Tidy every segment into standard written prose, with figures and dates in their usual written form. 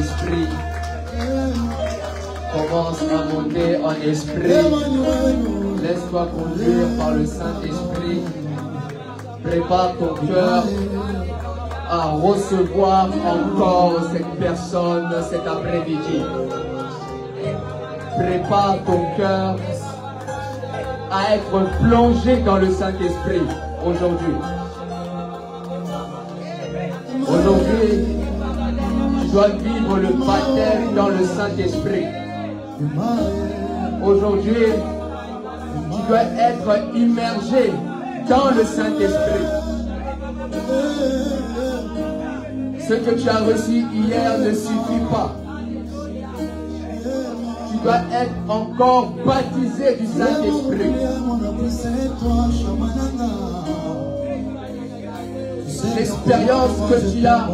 esprit. Commence à monter en esprit. Laisse-toi conduire par le Saint-Esprit. Prépare ton cœur à recevoir encore cette personne cet après-midi. Prépare ton cœur à être plongé dans le Saint-Esprit aujourd'hui. Aujourd'hui, tu dois vivre le baptême dans le Saint-Esprit. Aujourd'hui, tu dois être immergé dans le Saint-Esprit. Ce que tu as reçu hier ne suffit pas. Tu dois être encore baptisé du Saint-Esprit. L'expérience que tu as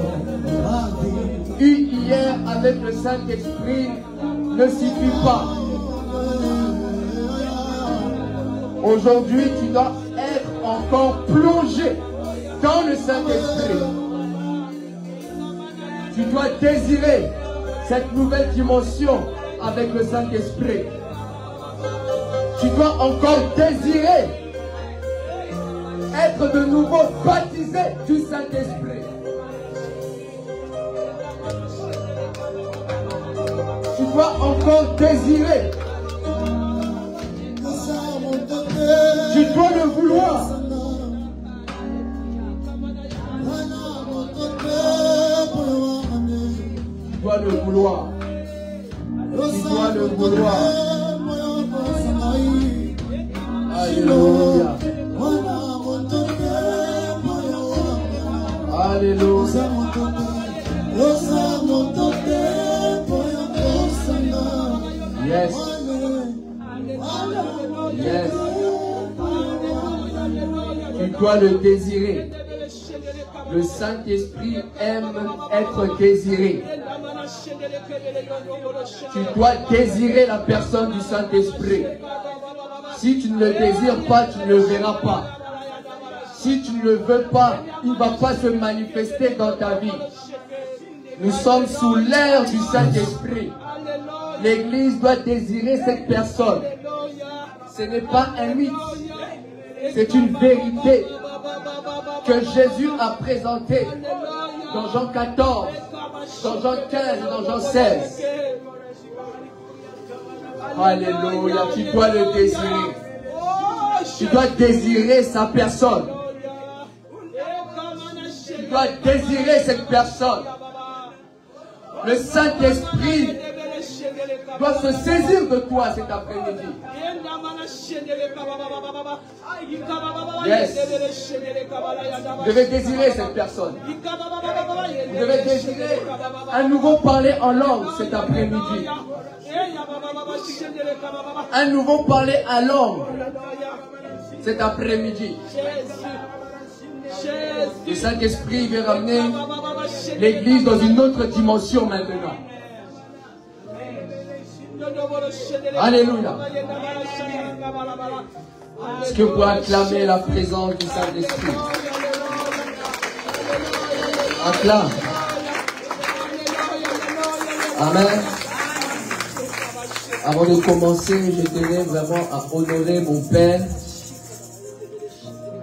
eue hier avec le Saint-Esprit ne suffit pas. Aujourd'hui, tu dois être encore plongé dans le Saint-Esprit. Tu dois désirer cette nouvelle dimension avec le Saint-Esprit. Tu dois encore désirer être de nouveau baptisé du Saint-Esprit. Tu dois encore désirer. Tu dois le vouloir. Tu dois le vouloir. Tu dois le vouloir. Alléluia. Alléluia. Yes. Yes. Tu dois le désirer. Le Saint-Esprit aime être désiré. Tu dois désirer la personne du Saint-Esprit. Si tu ne le désires pas, tu ne le verras pas. Si tu ne le veux pas, il ne va pas se manifester dans ta vie. Nous sommes sous l'ère du Saint-Esprit. L'Église doit désirer cette personne. Ce n'est pas un mythe. C'est une vérité que Jésus a présentée dans Jean 14, dans Jean 15 et dans Jean 16. Alléluia, tu dois le désirer. Tu dois désirer sa personne. Tu dois désirer cette personne. Le Saint-Esprit doit se saisir de toi cet après-midi. Yes. Vous devez désirer cette personne. Vous devez désirer un nouveau parler en langue cet après-midi. Un nouveau parler en langue cet après-midi. Le Saint-Esprit veut ramener l'Église dans une autre dimension maintenant. Alléluia. Est-ce que vous pouvez acclamer la présence du Saint-Esprit? Acclame. Amen. Avant de commencer, je tenais vraiment à honorer mon Père,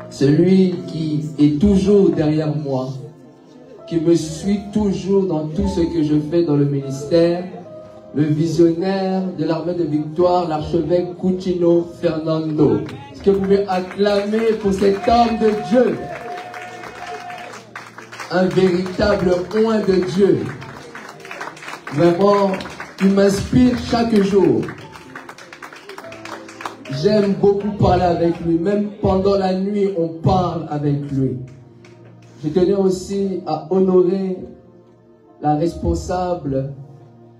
celui qui est toujours derrière moi, qui me suit toujours dans tout ce que je fais dans le ministère, le visionnaire de l'armée de victoire, l'archevêque Coutinho Fernando. Est-ce que vous pouvez acclamer pour cet homme de Dieu? Un véritable oint de Dieu. Vraiment, il m'inspire chaque jour. J'aime beaucoup parler avec lui. Même pendant la nuit, on parle avec lui. Je tenais aussi à honorer la responsable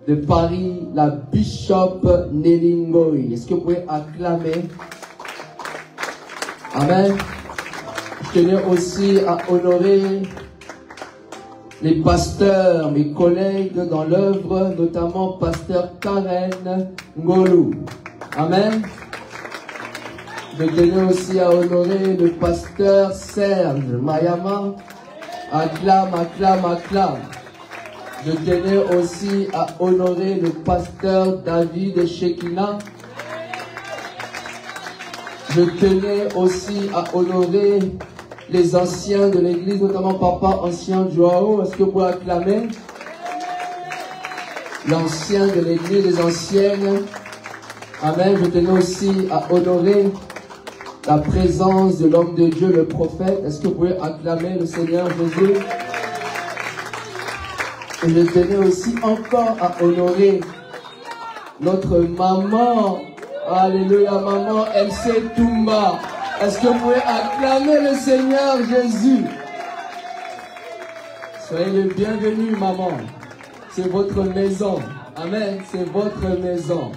de Paris, la Bishop Nelly Ngoy. Est-ce que vous pouvez acclamer? Amen. Je tenais aussi à honorer les pasteurs, mes collègues dans l'œuvre, notamment pasteur Karen Ngolou. Amen. Je tenais aussi à honorer le pasteur Serge Mayama. Acclame, acclame, acclame. Je tenais aussi à honorer le pasteur David Shekina. Je tenais aussi à honorer les anciens de l'église, notamment papa ancien Joao. Est-ce que vous pouvez acclamer? L'ancien de l'église, les anciennes. Amen. Je tenais aussi à honorer la présence de l'homme de Dieu, le prophète. Est-ce que vous pouvez acclamer le Seigneur Jésus? Et je tenais aussi encore à honorer notre maman. Alléluia, maman, LC Toumba. Est-ce que vous pouvez acclamer le Seigneur Jésus? Soyez le bienvenu, maman. C'est votre maison. Amen. C'est votre maison.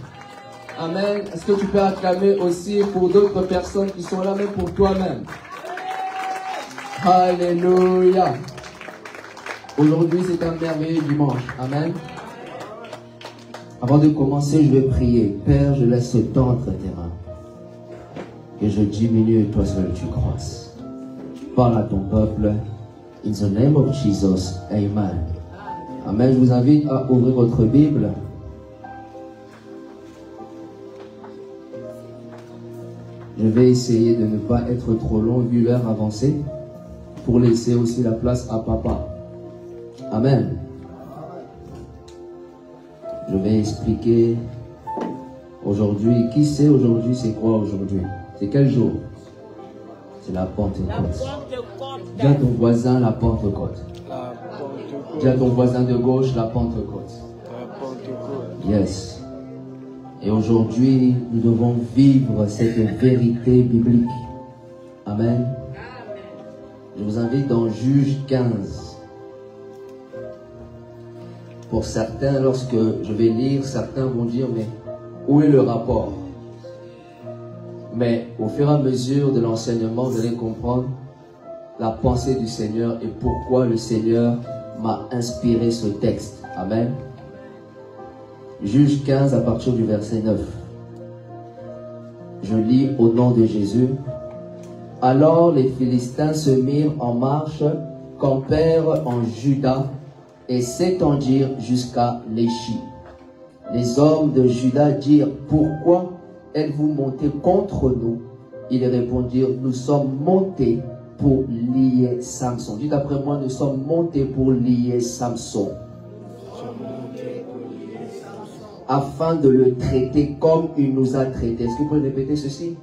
Amen. Est-ce que tu peux acclamer aussi pour d'autres personnes qui sont là, même pour toi-même? Alléluia. Aujourd'hui, c'est un merveilleux dimanche. Amen. Avant de commencer, je vais prier. Père, je laisse ce temps entre tes mains. Et je diminue et toi seul tu croisses. Parle à ton peuple. In the name of Jesus. Amen. Amen. Je vous invite à ouvrir votre Bible. Je vais essayer de ne pas être trop long vu l'heure avancée pour laisser aussi la place à papa. Amen. Je vais expliquer aujourd'hui. Qui sait aujourd'hui c'est quoi aujourd'hui? C'est quel jour? C'est la Pentecôte. Dis à ton voisin la Pentecôte. Dis à ton voisin de gauche la Pentecôte. Yes. Et aujourd'hui, nous devons vivre cette vérité biblique. Amen. Je vous invite dans Juge 15. Pour certains, lorsque je vais lire, certains vont dire, mais où est le rapport? Mais au fur et à mesure de l'enseignement, vous allez comprendre la pensée du Seigneur et pourquoi le Seigneur m'a inspiré ce texte. Amen. Juge 15 à partir du verset 9. Je lis au nom de Jésus. Alors les Philistins se mirent en marche, campèrent en Juda et s'étendirent jusqu'à Léchi. Les hommes de Juda dirent, pourquoi êtes-vous montés contre nous? Ils répondirent, nous sommes montés pour lier Samson. Dites après moi, nous sommes montés pour lier Samson. Afin de le traiter comme il nous a traités. Est-ce que vous pouvez répéter ceci?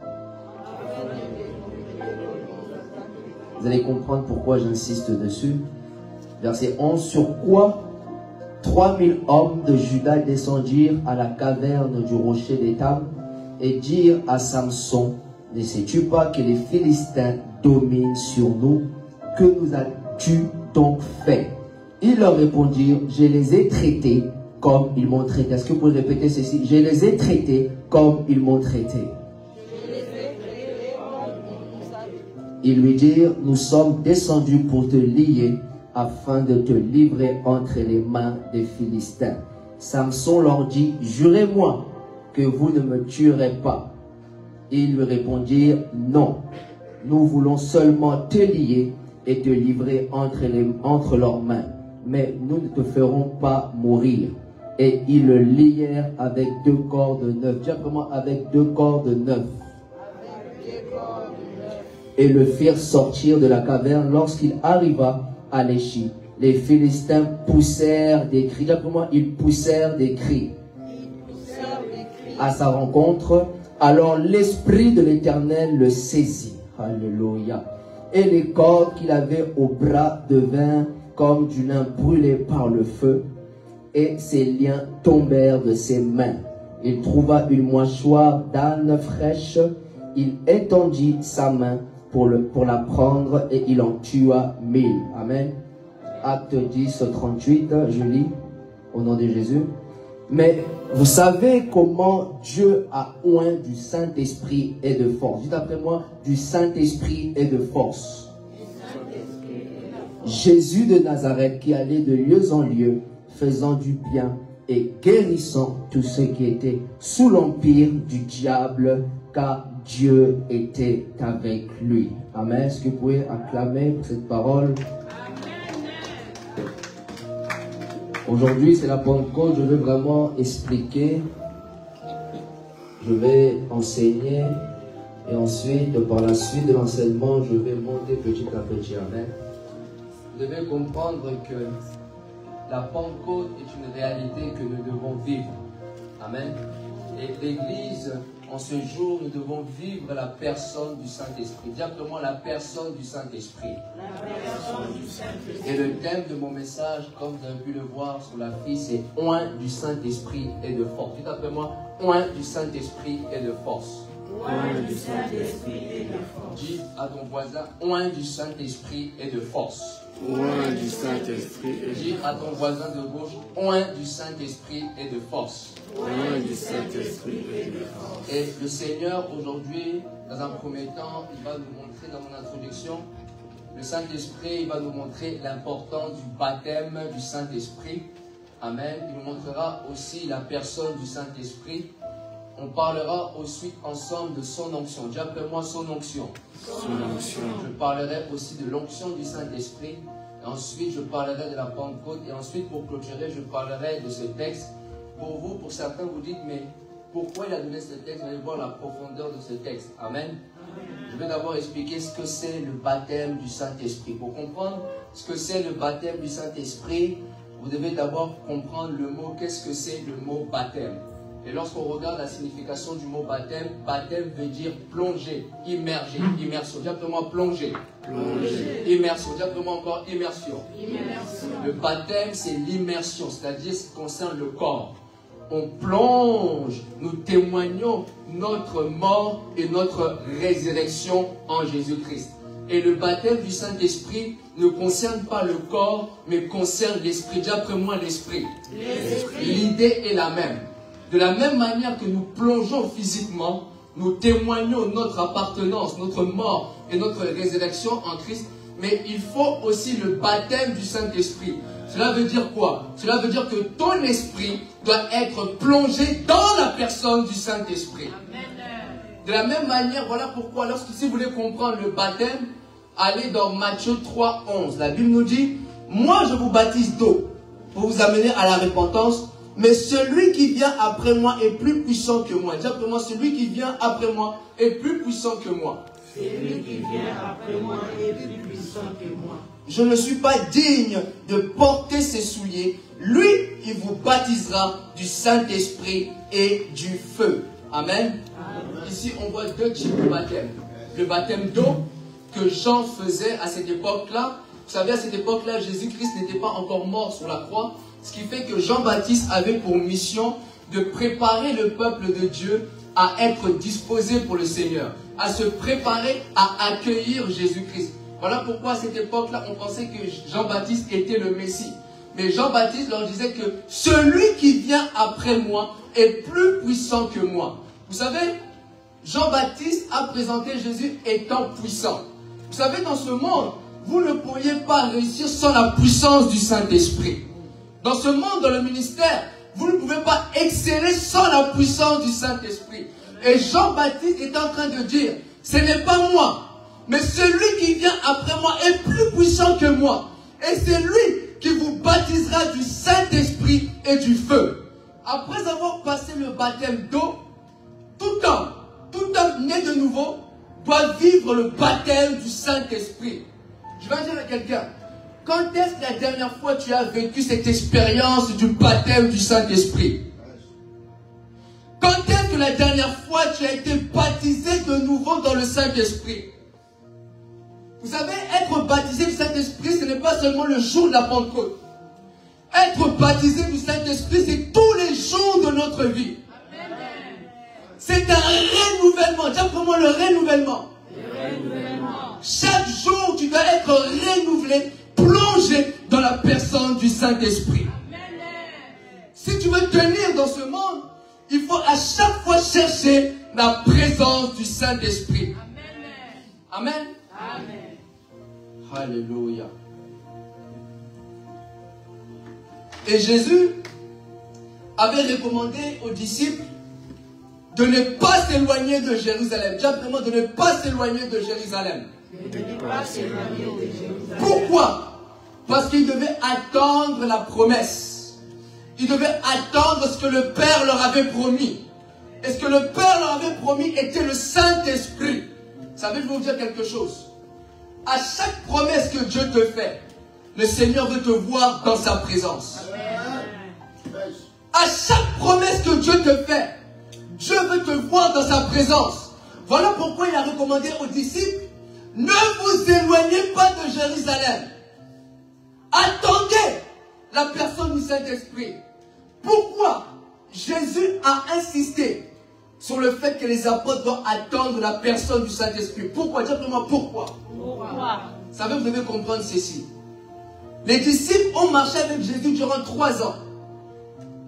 Vous allez comprendre pourquoi j'insiste dessus. Verset 11. Sur quoi 3000 hommes de Juda descendirent à la caverne du rocher d'Étam et dirent à Samson, ne sais-tu pas que les Philistins dominent sur nous? Que nous as-tu donc fait? Ils leur répondirent, je les ai traités comme ils m'ont traité. Est-ce que vous pouvez répéter ceci? Je les ai traités comme ils m'ont traité. Ils lui dirent, nous sommes descendus pour te lier afin de te livrer entre les mains des Philistins. Samson leur dit, jurez-moi que vous ne me tuerez pas. Ils lui répondirent, non, nous voulons seulement te lier et te livrer entre leurs mains, mais nous ne te ferons pas mourir. Et ils le lièrent avec 2 cordes neuves. Dis vraiment avec 2 cordes neuves. Et le firent sortir de la caverne. Lorsqu'il arriva à Léchi, les Philistins poussèrent des cris. Dis vraiment, ils poussèrent des cris à sa rencontre. Alors l'Esprit de l'Éternel le saisit. Alléluia. Et les cordes qu'il avait au bras devinrent comme du lin brûlé par le feu. Et ses liens tombèrent de ses mains. Il trouva une mâchoire d'âne fraîche. Il étendit sa main pour la prendre et il en tua 1000. Amen. Acte 10, 38, je lis au nom de Jésus. Mais vous savez comment Dieu a oint du Saint-Esprit et de force. Dites après moi, du Saint-Esprit et de force. Jésus de Nazareth qui allait de lieu en lieu, faisant du bien et guérissant tous ceux qui étaient sous l'empire du diable, car Dieu était avec lui. Amen. Est-ce que vous pouvez acclamer pour cette parole? Aujourd'hui, c'est la Pentecôte. Je veux vraiment expliquer. Je vais enseigner. Et ensuite, par la suite de l'enseignement, je vais monter petit à petit. Amen. Vous devez comprendre que la Pentecôte est une réalité que nous devons vivre. Amen. Et l'Église, en ce jour, nous devons vivre la personne du Saint-Esprit. Dis simplement la personne du Saint-Esprit. Et le thème de mon message, comme vous avez pu le voir sur la fiche, c'est « Oint du Saint-Esprit et de force ». Dis simplement « Oint du Saint-Esprit et de force ». Oint du Saint-Esprit et de force. Dis à ton voisin « Oint du Saint-Esprit et de force ». Oint du Saint-Esprit et de force. Dis à ton voisin de gauche « Oint du Saint-Esprit et de force ». Oint du Saint-Esprit et de force. Et le Seigneur, aujourd'hui, dans un premier temps, il va nous montrer dans mon introduction, le Saint-Esprit, il va nous montrer l'importance du baptême du Saint-Esprit. Amen. Il nous montrera aussi la personne du Saint-Esprit. On parlera ensuite ensemble de son onction. Dis après moi son onction. Son onction. Je parlerai aussi de l'onction du Saint-Esprit. Et ensuite, je parlerai de la Pentecôte. Et ensuite, pour clôturer, je parlerai de ce texte. Pour vous, pour certains, vous dites, mais pourquoi il a donné ce texte? Vous allez voir la profondeur de ce texte. Amen. Je vais d'abord expliquer ce que c'est le baptême du Saint-Esprit. Pour comprendre ce que c'est le baptême du Saint-Esprit, vous devez d'abord comprendre le mot. Qu'est-ce que c'est le mot baptême? Et lorsqu'on regarde la signification du mot baptême, baptême veut dire plonger, immerger, immersion. Dis après moi plonger. Plonger. Immersion. Dis après moi encore immersion. Immersion. Le baptême, c'est l'immersion, c'est-à-dire ce qui concerne le corps. On plonge, nous témoignons notre mort et notre résurrection en Jésus-Christ. Et le baptême du Saint-Esprit ne concerne pas le corps, mais concerne l'esprit. Dis après moi l'esprit. L'idée est la même. De la même manière que nous plongeons physiquement, nous témoignons notre appartenance, notre mort et notre résurrection en Christ. Mais il faut aussi le baptême du Saint-Esprit. Cela veut dire quoi? Cela veut dire que ton esprit doit être plongé dans la personne du Saint-Esprit. De la même manière, voilà pourquoi, si vous voulez comprendre le baptême, allez dans Matthieu 3, 11. La Bible nous dit, moi je vous baptise d'eau pour vous amener à la repentance, mais celui qui vient après moi est plus puissant que moi. Dis après moi, celui qui vient après moi est plus puissant que moi. Celui qui vient après moi est plus puissant que moi. Je ne suis pas digne de porter ses souliers. Lui, il vous baptisera du Saint-Esprit et du feu. Amen. Amen. Ici, on voit deux types de baptême. Le baptême d'eau que Jean faisait à cette époque-là. Vous savez, à cette époque-là, Jésus-Christ n'était pas encore mort sur la croix. Ce qui fait que Jean-Baptiste avait pour mission de préparer le peuple de Dieu à être disposé pour le Seigneur, à se préparer à accueillir Jésus-Christ. Voilà pourquoi à cette époque-là, on pensait que Jean-Baptiste était le Messie. Mais Jean-Baptiste leur disait que celui qui vient après moi est plus puissant que moi. Vous savez, Jean-Baptiste a présenté Jésus étant puissant. Vous savez, dans ce monde, vous ne pourriez pas réussir sans la puissance du Saint-Esprit. Dans ce monde, dans le ministère, vous ne pouvez pas exceller sans la puissance du Saint-Esprit. Et Jean-Baptiste est en train de dire, ce n'est pas moi, mais celui qui vient après moi est plus puissant que moi. Et c'est lui qui vous baptisera du Saint-Esprit et du feu. Après avoir passé le baptême d'eau, tout homme né de nouveau doit vivre le baptême du Saint-Esprit. Je vais dire à quelqu'un, quand est-ce que la dernière fois tu as vécu cette expérience du baptême du Saint-Esprit? Quand est-ce que la dernière fois tu as été baptisé de nouveau dans le Saint-Esprit? Vous savez, être baptisé du Saint-Esprit, ce n'est pas seulement le jour de la Pentecôte. Être baptisé du Saint-Esprit, c'est tous les jours de notre vie. C'est un renouvellement. Dis pour moi le renouvellement. Chaque jour, tu dois être renouvelé, plongé dans la personne du Saint-Esprit. Si tu veux tenir dans ce monde, il faut à chaque fois chercher la présence du Saint-Esprit. Amen. Amen. Alléluia. Et Jésus avait recommandé aux disciples de ne pas s'éloigner de Jérusalem. Dis simplement de ne pas s'éloigner de Jérusalem. Pourquoi? Parce qu'il devait attendre la promesse. Ils devaient attendre ce que le Père leur avait promis. Et ce que le Père leur avait promis était le Saint-Esprit. Vous savez, je vais vous dire quelque chose. À chaque promesse que Dieu te fait, le Seigneur veut te voir dans sa présence. À chaque promesse que Dieu te fait, Dieu veut te voir dans sa présence. Voilà pourquoi il a recommandé aux disciples, ne vous éloignez pas de Jérusalem. Attendez la personne du Saint-Esprit. Pourquoi Jésus a insisté sur le fait que les apôtres doivent attendre la personne du Saint-Esprit? Pourquoi? Dites-moi pourquoi. Pourquoi? Vous savez, vous devez comprendre ceci. Les disciples ont marché avec Jésus durant 3 ans.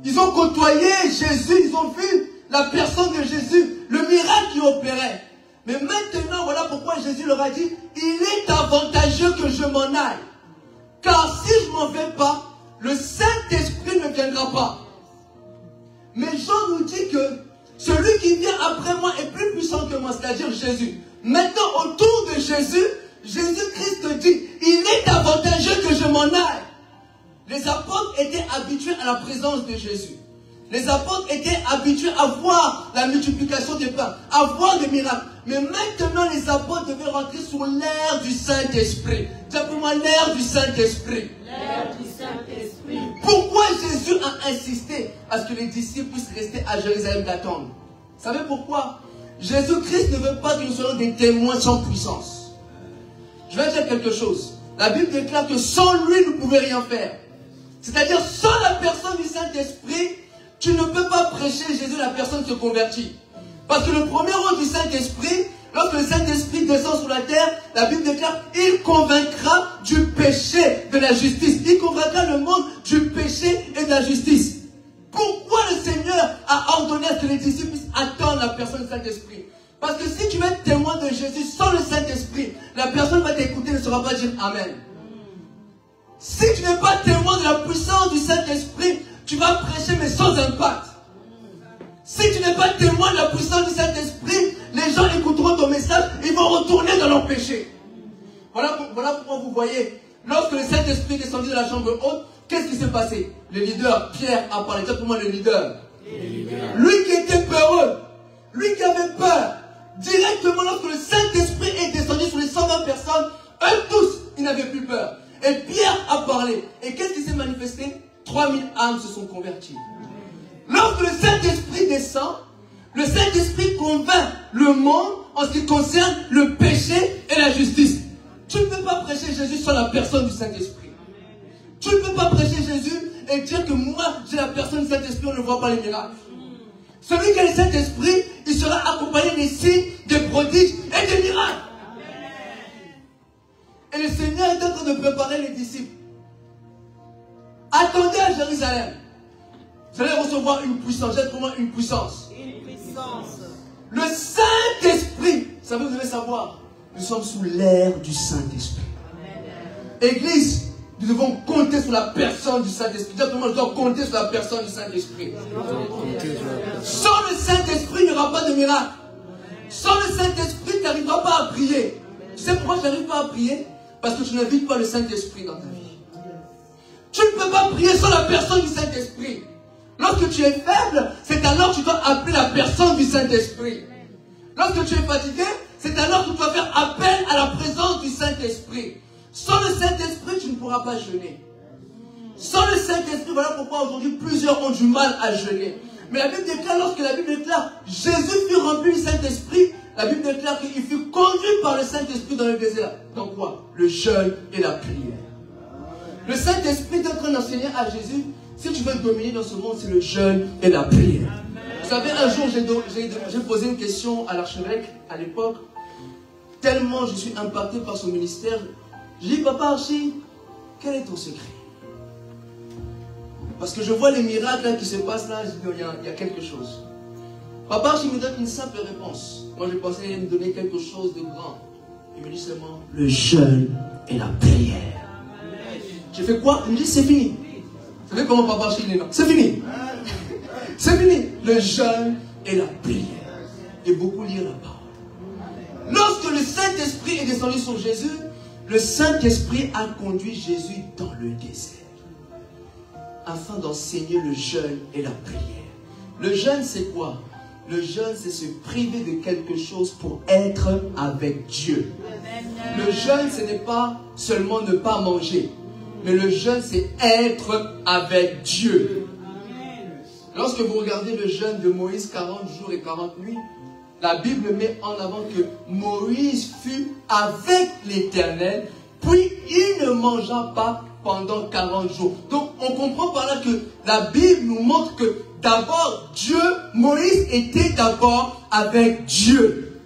Ils ont côtoyé Jésus, ils ont vu la personne de Jésus, le miracle qui opérait. Mais maintenant, voilà pourquoi Jésus leur a dit, il est avantageux que je m'en aille. Car si je ne m'en vais pas, le Saint-Esprit ne viendra pas. Mais Jean nous dit que celui qui vient après moi est plus puissant que moi, c'est-à-dire Jésus. Maintenant, autour de Jésus, Jésus-Christ dit, il est avantageux que je m'en aille. Les apôtres étaient habitués à la présence de Jésus. Les apôtres étaient habitués à voir la multiplication des pains, à voir des miracles. Mais maintenant, les apôtres devaient rentrer sur l'ère du Saint-Esprit. Dis-moi l'ère du Saint-Esprit. L'ère du Saint-Esprit. Pourquoi Jésus a insisté à ce que les disciples puissent rester à Jérusalem d'attendre? Vous savez pourquoi? Jésus-Christ ne veut pas que nous soyons des témoins sans puissance. Je vais dire quelque chose. La Bible déclare que sans lui, nous ne pouvons rien faire. C'est-à-dire, sans la personne du Saint-Esprit, tu ne peux pas prêcher Jésus, la personne se convertit. Parce que le premier rôle du Saint-Esprit, lorsque le Saint-Esprit descend sur la terre, la Bible déclare, il convaincra du péché, de la justice. Il convaincra le monde du péché et de la justice. Pourquoi le Seigneur a ordonné à ce que les disciples puissent attendre la personne du Saint-Esprit? Parce que si tu es témoin de Jésus sans le Saint-Esprit, la personne va t'écouter et ne saura pas dire Amen. Si tu n'es pas témoin de la puissance du Saint-Esprit, tu vas prêcher mais sans impact. Si tu n'es pas témoin de la puissance du Saint-Esprit, les gens écouteront ton message et ils vont retourner dans leur péché. Voilà pourquoi vous voyez, lorsque le Saint-Esprit est descendu de la chambre haute, qu'est-ce qui s'est passé? Le leader, Pierre, a parlé. Dis-moi le leader. Lui qui était peureux, lui qui avait peur, directement lorsque le Saint-Esprit est descendu sur les 120 personnes, eux tous, ils n'avaient plus peur. Et Pierre a parlé. Et qu'est-ce qui s'est manifesté? 3000 âmes se sont converties. Lorsque le Saint-Esprit descend, le Saint-Esprit convainc le monde en ce qui concerne le péché et la justice. Tu ne peux pas prêcher Jésus sans la personne du Saint-Esprit. Tu ne peux pas prêcher Jésus et dire que moi, j'ai la personne du Saint-Esprit, on ne voit pas les miracles. Celui qui a le Saint-Esprit, il sera accompagné des signes, des prodiges et des miracles. Et le Seigneur est en train de préparer les disciples. Attendez à Jérusalem. Vous allez recevoir une puissance. J'ai trouvé une puissance. Une puissance. Le Saint-Esprit. Ça vous devez savoir. Nous sommes sous l'ère du Saint-Esprit. Église, nous devons compter sur la personne du Saint-Esprit. Nous devons compter sur la personne du Saint-Esprit. Sans le Saint-Esprit, il n'y aura pas de miracle. Sans le Saint-Esprit, tu n'arriveras pas à prier. Tu sais pourquoi tu n'arrives pas à prier? Parce que tu n'invites pas le Saint-Esprit dans ta vie. Tu ne peux pas prier sans la personne du Saint-Esprit. Lorsque tu es faible, c'est alors que tu dois appeler la personne du Saint-Esprit. Lorsque tu es fatigué, c'est alors que tu dois faire appel à la présence du Saint-Esprit. Sans le Saint-Esprit, tu ne pourras pas jeûner. Sans le Saint-Esprit, voilà pourquoi aujourd'hui plusieurs ont du mal à jeûner. Mais la Bible déclare, lorsque la Bible déclare Jésus fut rempli du Saint-Esprit, la Bible déclare qu'il fut conduit par le Saint-Esprit dans le désert. Donc quoi? Le jeûne et la prière. Le Saint-Esprit est en train d'enseigner à Jésus, si tu veux dominer dans ce monde, c'est le jeûne et la prière. Vous savez, un jour, j'ai posé une question à l'archevêque à l'époque, tellement je suis impacté par son ministère. Je dis, papa Archie, quel est ton secret? Parce que je vois les miracles là, qui se passent là, je dis, il y a quelque chose. Papa Archie me donne une simple réponse. Moi, je pensais me donner quelque chose de grand. Il me dit seulement, le jeûne et la prière. J'ai fait quoi? Il me dit, c'est fini. Vous savez comment papa Archie est là? C'est fini. C'est fini. Le jeûne et la prière. Et beaucoup lire la parole. Lorsque le Saint-Esprit est descendu sur Jésus, le Saint-Esprit a conduit Jésus dans le désert. afin d'enseigner le jeûne et la prière. Le jeûne, c'est quoi? Le jeûne, c'est se priver de quelque chose pour être avec Dieu. Le jeûne, ce n'est pas seulement ne pas manger, mais le jeûne, c'est être avec Dieu. Lorsque vous regardez le jeûne de Moïse, 40 jours et 40 nuits, la Bible met en avant que Moïse fut avec l'Éternel, puis il ne mangea pas pendant 40 jours. Donc on comprend par là que la Bible nous montre que d'abord Dieu, Moïse était d'abord avec Dieu.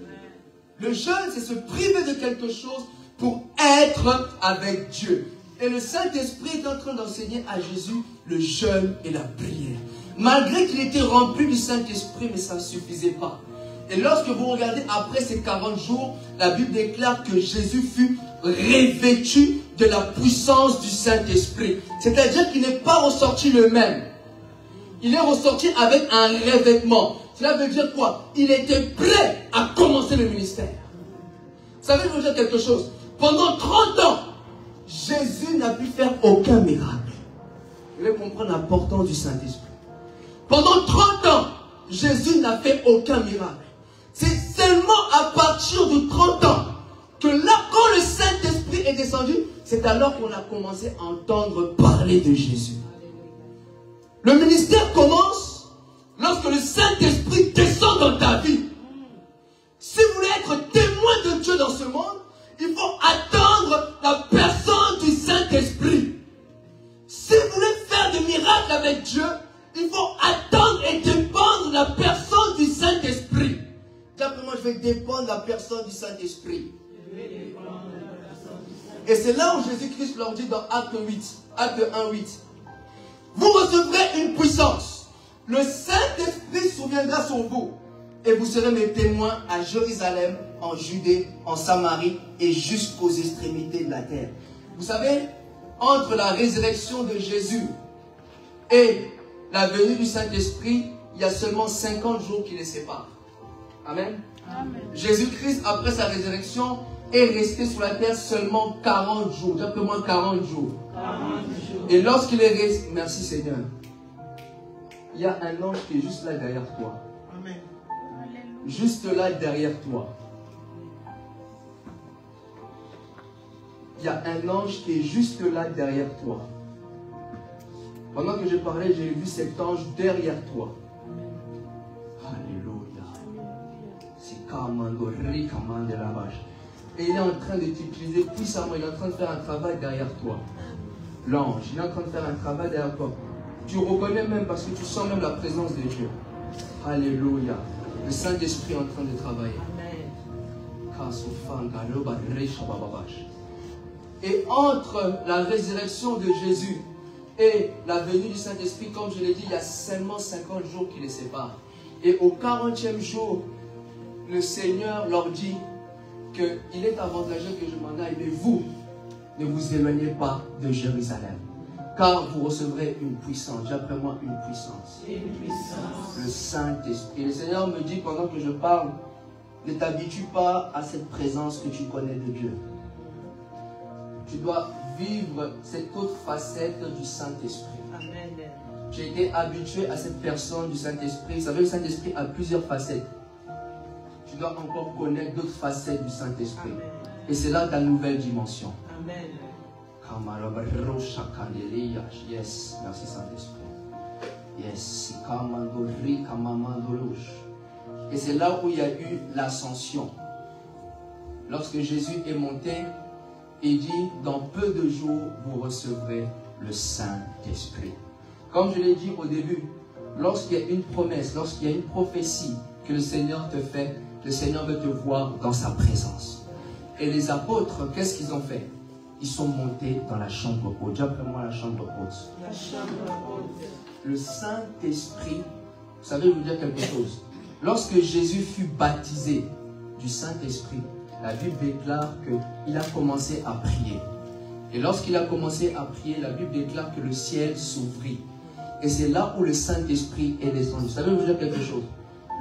Le jeûne, c'est se priver de quelque chose pour être avec Dieu. Et le Saint-Esprit est en train d'enseigner à Jésus le jeûne et la prière. Malgré qu'il était rempli du Saint-Esprit, mais ça ne suffisait pas. Et lorsque vous regardez après ces 40 jours, la Bible déclare que Jésus fut revêtu de la puissance du Saint-Esprit. C'est-à-dire qu'il n'est pas ressorti le même. Il est ressorti avec un revêtement. Cela veut dire quoi? Il était prêt à commencer le ministère. Ça veut dire quelque chose. Pendant 30 ans, Jésus n'a pu faire aucun miracle. Vous devez comprendre l'importance du Saint-Esprit. Pendant 30 ans, Jésus n'a fait aucun miracle. C'est seulement à partir de 30 ans que là, quand le Saint-Esprit est descendu, c'est alors qu'on a commencé à entendre parler de Jésus. Le ministère commence lorsque le Saint-Esprit descend dans ta vie. Si vous voulez être témoin de Dieu dans ce monde, il faut attendre la personne du Saint-Esprit. Si vous voulez faire des miracles avec Dieu, il faut attendre et dépendre de la personne du Saint-Esprit. D'après moi, je vais dépendre de la personne du Saint-Esprit. Et c'est là où Jésus-Christ leur dit dans Acte 1, 8. Vous recevrez une puissance. Le Saint-Esprit surviendra sur vous. Et vous serez mes témoins à Jérusalem, en Judée, en Samarie et jusqu'aux extrémités de la terre. Vous savez, entre la résurrection de Jésus et la venue du Saint-Esprit, il y a seulement 50 jours qui les séparent. Amen. Amen. Jésus-Christ, après sa résurrection, est resté sur la terre seulement 40 jours. Simplement 40 jours. 40 jours. Et lorsqu'il est resté... Merci Seigneur. Il y a un ange qui est juste là derrière toi. Amen. Juste là derrière toi. Il y a un ange qui est juste là derrière toi. Pendant que je parlais, j'ai vu cet ange derrière toi. Et il est en train de t'utiliser puissamment. Il est en train de faire un travail derrière toi. L'ange, il est en train de faire un travail derrière toi. Tu reconnais même parce que tu sens même la présence de Dieu. Alléluia. Le Saint-Esprit est en train de travailler. Et entre la résurrection de Jésus et la venue du Saint-Esprit, comme je l'ai dit, il y a seulement 50 jours qui les séparent. Et au 40e jour, le Seigneur leur dit qu'il est avantageux que je m'en aille, mais vous, ne vous éloignez pas de Jérusalem, car vous recevrez une puissance. J'ai après moi une puissance. Une puissance. Le Saint-Esprit. Le Seigneur me dit pendant que je parle, ne t'habitue pas à cette présence que tu connais de Dieu. Tu dois vivre cette autre facette du Saint-Esprit. J'ai été habitué à cette personne du Saint-Esprit. Vous savez, le Saint-Esprit a plusieurs facettes. Tu dois encore connaître d'autres facettes du Saint-Esprit. Et c'est là ta nouvelle dimension. Amen. Yes, merci Saint-Esprit. Yes. Et c'est là où il y a eu l'ascension. Lorsque Jésus est monté, il dit, dans peu de jours, vous recevrez le Saint-Esprit. Comme je l'ai dit au début, lorsqu'il y a une promesse, lorsqu'il y a une prophétie que le Seigneur te fait, le Seigneur veut te voir dans sa présence. Et les apôtres, qu'est-ce qu'ils ont fait? Ils sont montés dans la chambre haute. Dis après moi la chambre haute. La chambre haute. Le Saint-Esprit, vous savez, je vais vous dire quelque chose. Lorsque Jésus fut baptisé du Saint-Esprit, la Bible déclare qu'il a commencé à prier. Et lorsqu'il a commencé à prier, la Bible déclare que le ciel s'ouvrit. Et c'est là où le Saint-Esprit est descendu. Vous savez, je vais vous dire quelque chose.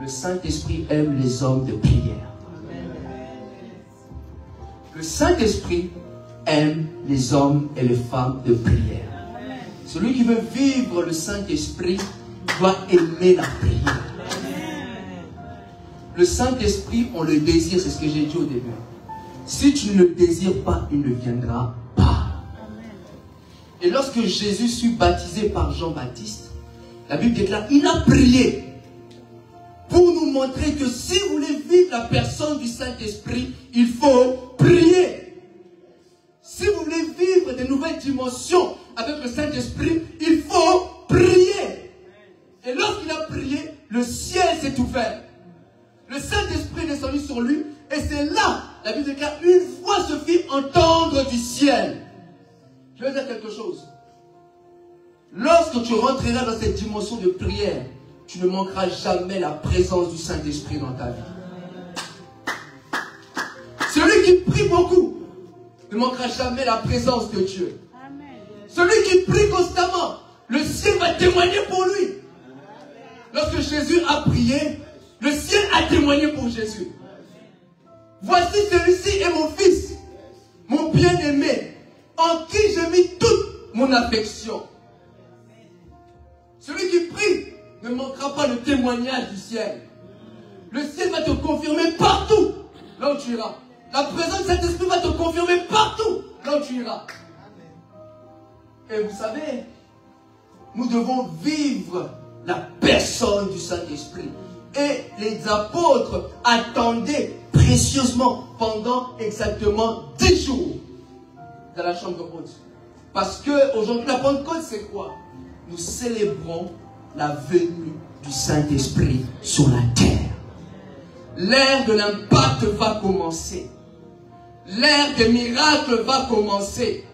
Le Saint-Esprit aime les hommes de prière. Le Saint-Esprit aime les hommes et les femmes de prière. Celui qui veut vivre le Saint-Esprit doit aimer la prière. Le Saint-Esprit, on le désire, c'est ce que j'ai dit au début. Si tu ne le désires pas, il ne viendra pas. Et lorsque Jésus fut baptisé par Jean-Baptiste, la Bible déclare, il a prié pour nous montrer que si vous voulez vivre la personne du Saint-Esprit, il faut prier. Si vous voulez vivre de nouvelles dimensions avec le Saint-Esprit, il faut prier. Et lorsqu'il a prié, le ciel s'est ouvert. Le Saint-Esprit est descendu sur lui. Et c'est là, la Bible déclare, une voix se fit entendre du ciel. Je vais dire quelque chose. Lorsque tu rentreras dans cette dimension de prière, tu ne manqueras jamais la présence du Saint-Esprit dans ta vie. Celui qui prie beaucoup ne manquera jamais la présence de Dieu. Celui qui prie constamment, le ciel va témoigner pour lui. Lorsque Jésus a prié, le ciel a témoigné pour Jésus. Voici celui-ci est mon fils, mon bien-aimé, en qui j'ai mis toute mon affection. Celui qui prie ne manquera pas le témoignage du ciel. Le ciel va te confirmer partout là où tu iras. La présence de cet esprit va te confirmer partout là où tu iras. Et vous savez, nous devons vivre la personne du Saint-Esprit. Et les apôtres attendaient précieusement pendant exactement 10 jours dans la chambre haute. Parce qu'aujourd'hui, la Pentecôte, c'est quoi? Nous célébrons la venue du Saint-Esprit sur la terre. L'ère de l'impact va commencer. L'ère des miracles va commencer.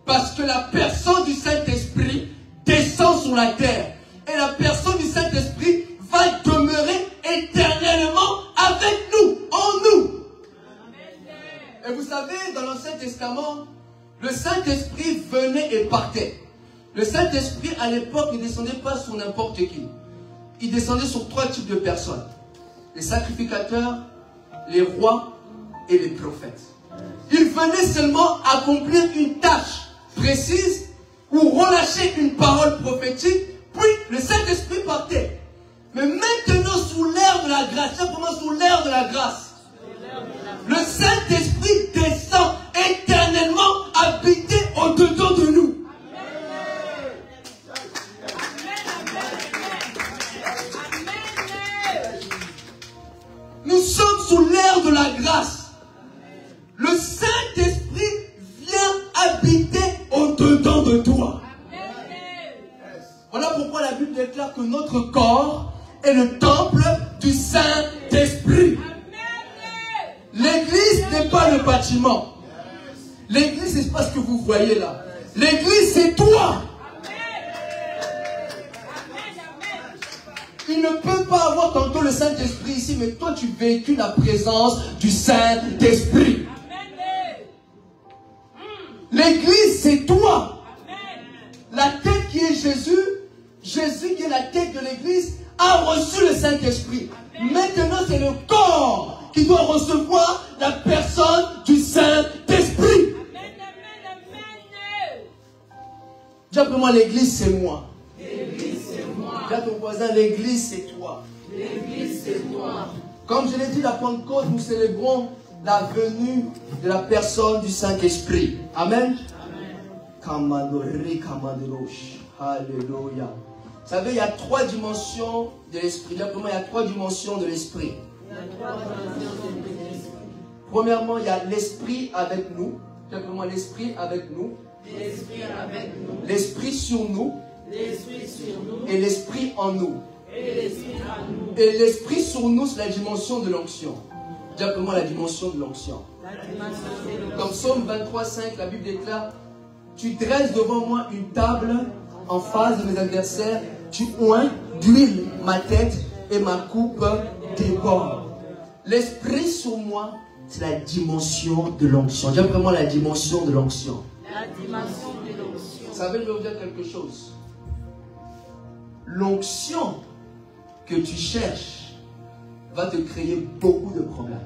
Parce que la personne du Saint-Esprit descend sur la terre. Et la personne du Saint-Esprit va demeurer éternellement avec nous, en nous. Et vous savez, dans l'Ancien Testament, le Saint-Esprit venait et partait. Le Saint-Esprit, à l'époque, ne descendait pas sur n'importe qui. Il descendait sur 3 types de personnes. Les sacrificateurs, les rois et les prophètes. Il venait seulement accomplir une tâche précise ou relâcher une parole prophétique, puis le Saint-Esprit partait. Mais maintenant, sous l'ère de la grâce, simplement sous l'ère de la grâce, le Saint-Esprit descend éternellement habiter au-dedans de nous. Nous sommes sous l'ère de la grâce. Le Saint-Esprit vient habiter au-dedans de toi. Voilà pourquoi la Bible déclare que notre corps est le temple du Saint-Esprit. L'église n'est pas le bâtiment. L'église, c'est pas ce que vous voyez là. L'église, c'est toi. Il ne peut pas avoir tantôt le Saint-Esprit ici, mais toi, tu véhicule la présence du Saint-Esprit. L'église, c'est toi. La tête qui est Jésus, Jésus qui est la tête de l'église, a reçu le Saint-Esprit. Maintenant, c'est le corps qui doit recevoir la personne du Saint-Esprit. Dis après moi, l'église, c'est moi. L'église, c'est moi. Dis à ton voisin, l'église, c'est toi. L'église, c'est toi. Comme je l'ai dit, la Pentecôte, nous célébrons la venue de la personne du Saint-Esprit. Amen. Alléluia. Vous savez, il y a 3 dimensions de l'esprit. Premièrement, il y a 3 dimensions de l'esprit. Premièrement, il y a l'esprit avec nous. Simplement, l'esprit avec nous. L'esprit avec nous. L'esprit sur nous. L'esprit sur nous. Et l'esprit en nous. Et l'esprit en nous. Et l'esprit sur nous, c'est la dimension de l'onction. Simplement, la dimension de l'onction. Comme Psaume 23:5, la Bible déclare: tu dresses devant moi une table en face de mes adversaires, tu oins d'huile ma tête et ma coupe déborde. L'esprit sur moi, c'est la dimension de l'onction. Dis vraiment la dimension de l'onction. La dimension de l'onction. Vous savez, je vais vous dire quelque chose. L'onction que tu cherches va te créer beaucoup de problèmes.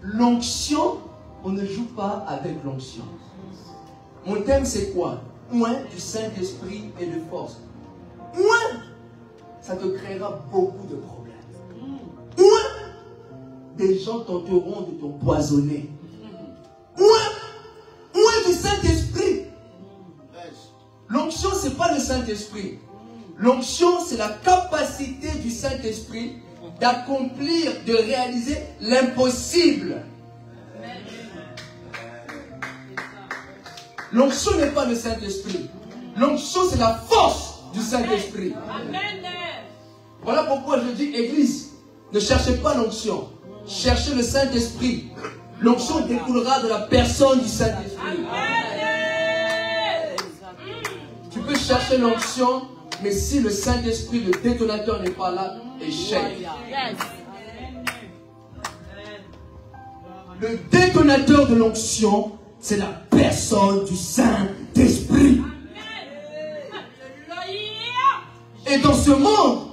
L'onction on ne joue pas avec l'onction. Mon thème c'est quoi? Moins du Saint-Esprit et de force. Moins, ça te créera beaucoup de problèmes. Moins, des gens tenteront de t'empoisonner. Moins du Saint-Esprit. L'onction, ce n'est pas le Saint-Esprit. L'onction, c'est la capacité du Saint-Esprit d'accomplir, de réaliser l'impossible. L'onction n'est pas le Saint-Esprit. L'onction, c'est la force du Saint-Esprit. Voilà pourquoi je dis, Église, ne cherchez pas l'onction. Cherchez le Saint-Esprit. L'onction découlera de la personne du Saint-Esprit. Tu peux chercher l'onction, mais si le Saint-Esprit, le détonateur n'est pas là, échec. Le détonateur de l'onction, c'est la personne du Saint-Esprit. Et dans ce monde,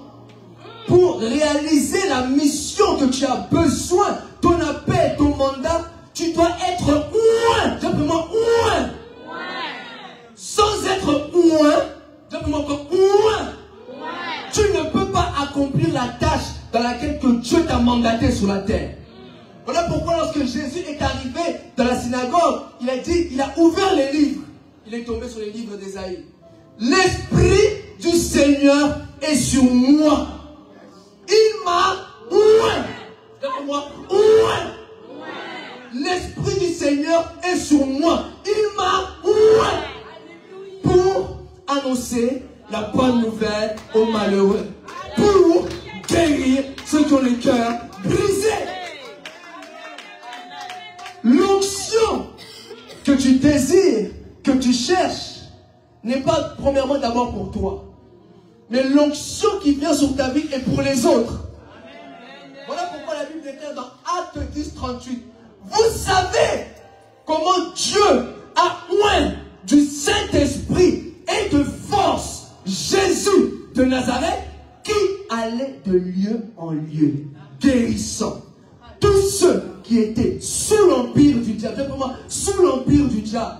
pour réaliser la mission que tu as besoin, ton appel, ton mandat, tu dois être loin, simplement loin. Sans être loin, simplement loin. Tu ne peux pas accomplir la tâche dans laquelle que Dieu t'a mandaté sur la terre. Voilà pourquoi lorsque Jésus est arrivé dans la synagogue, il a dit, il a ouvert les livres. Il est tombé sur les livres d'Ésaïe. L'Esprit du Seigneur est sur moi. Il m'a oint. Moi, oint. L'Esprit du Seigneur est sur moi. Il m'a oint. Pour annoncer la bonne nouvelle aux malheureux. Pour guérir ceux qui ont le cœur brisé. L'onction que tu désires, que tu cherches, n'est pas premièrement d'abord pour toi. Mais l'onction qui vient sur ta vie est pour les autres. Voilà pourquoi la Bible déclare dans Actes 10, 38. Vous savez comment Dieu a oint du Saint-Esprit et de force Jésus de Nazareth qui allait de lieu en lieu, guérissant tous ceux qui étaient sous l'empire du diable. Simplement, sous l'empire du diable.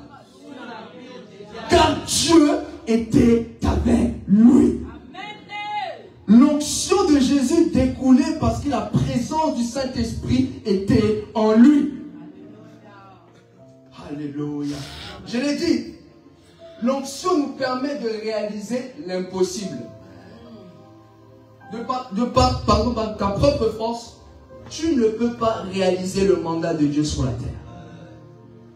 Car Dieu était avec lui. L'onction de Jésus découlait parce que la présence du Saint-Esprit était en lui. Alléluia. Je l'ai dit, l'onction nous permet de réaliser l'impossible. De par ta propre force, tu ne peux pas réaliser le mandat de Dieu sur la terre.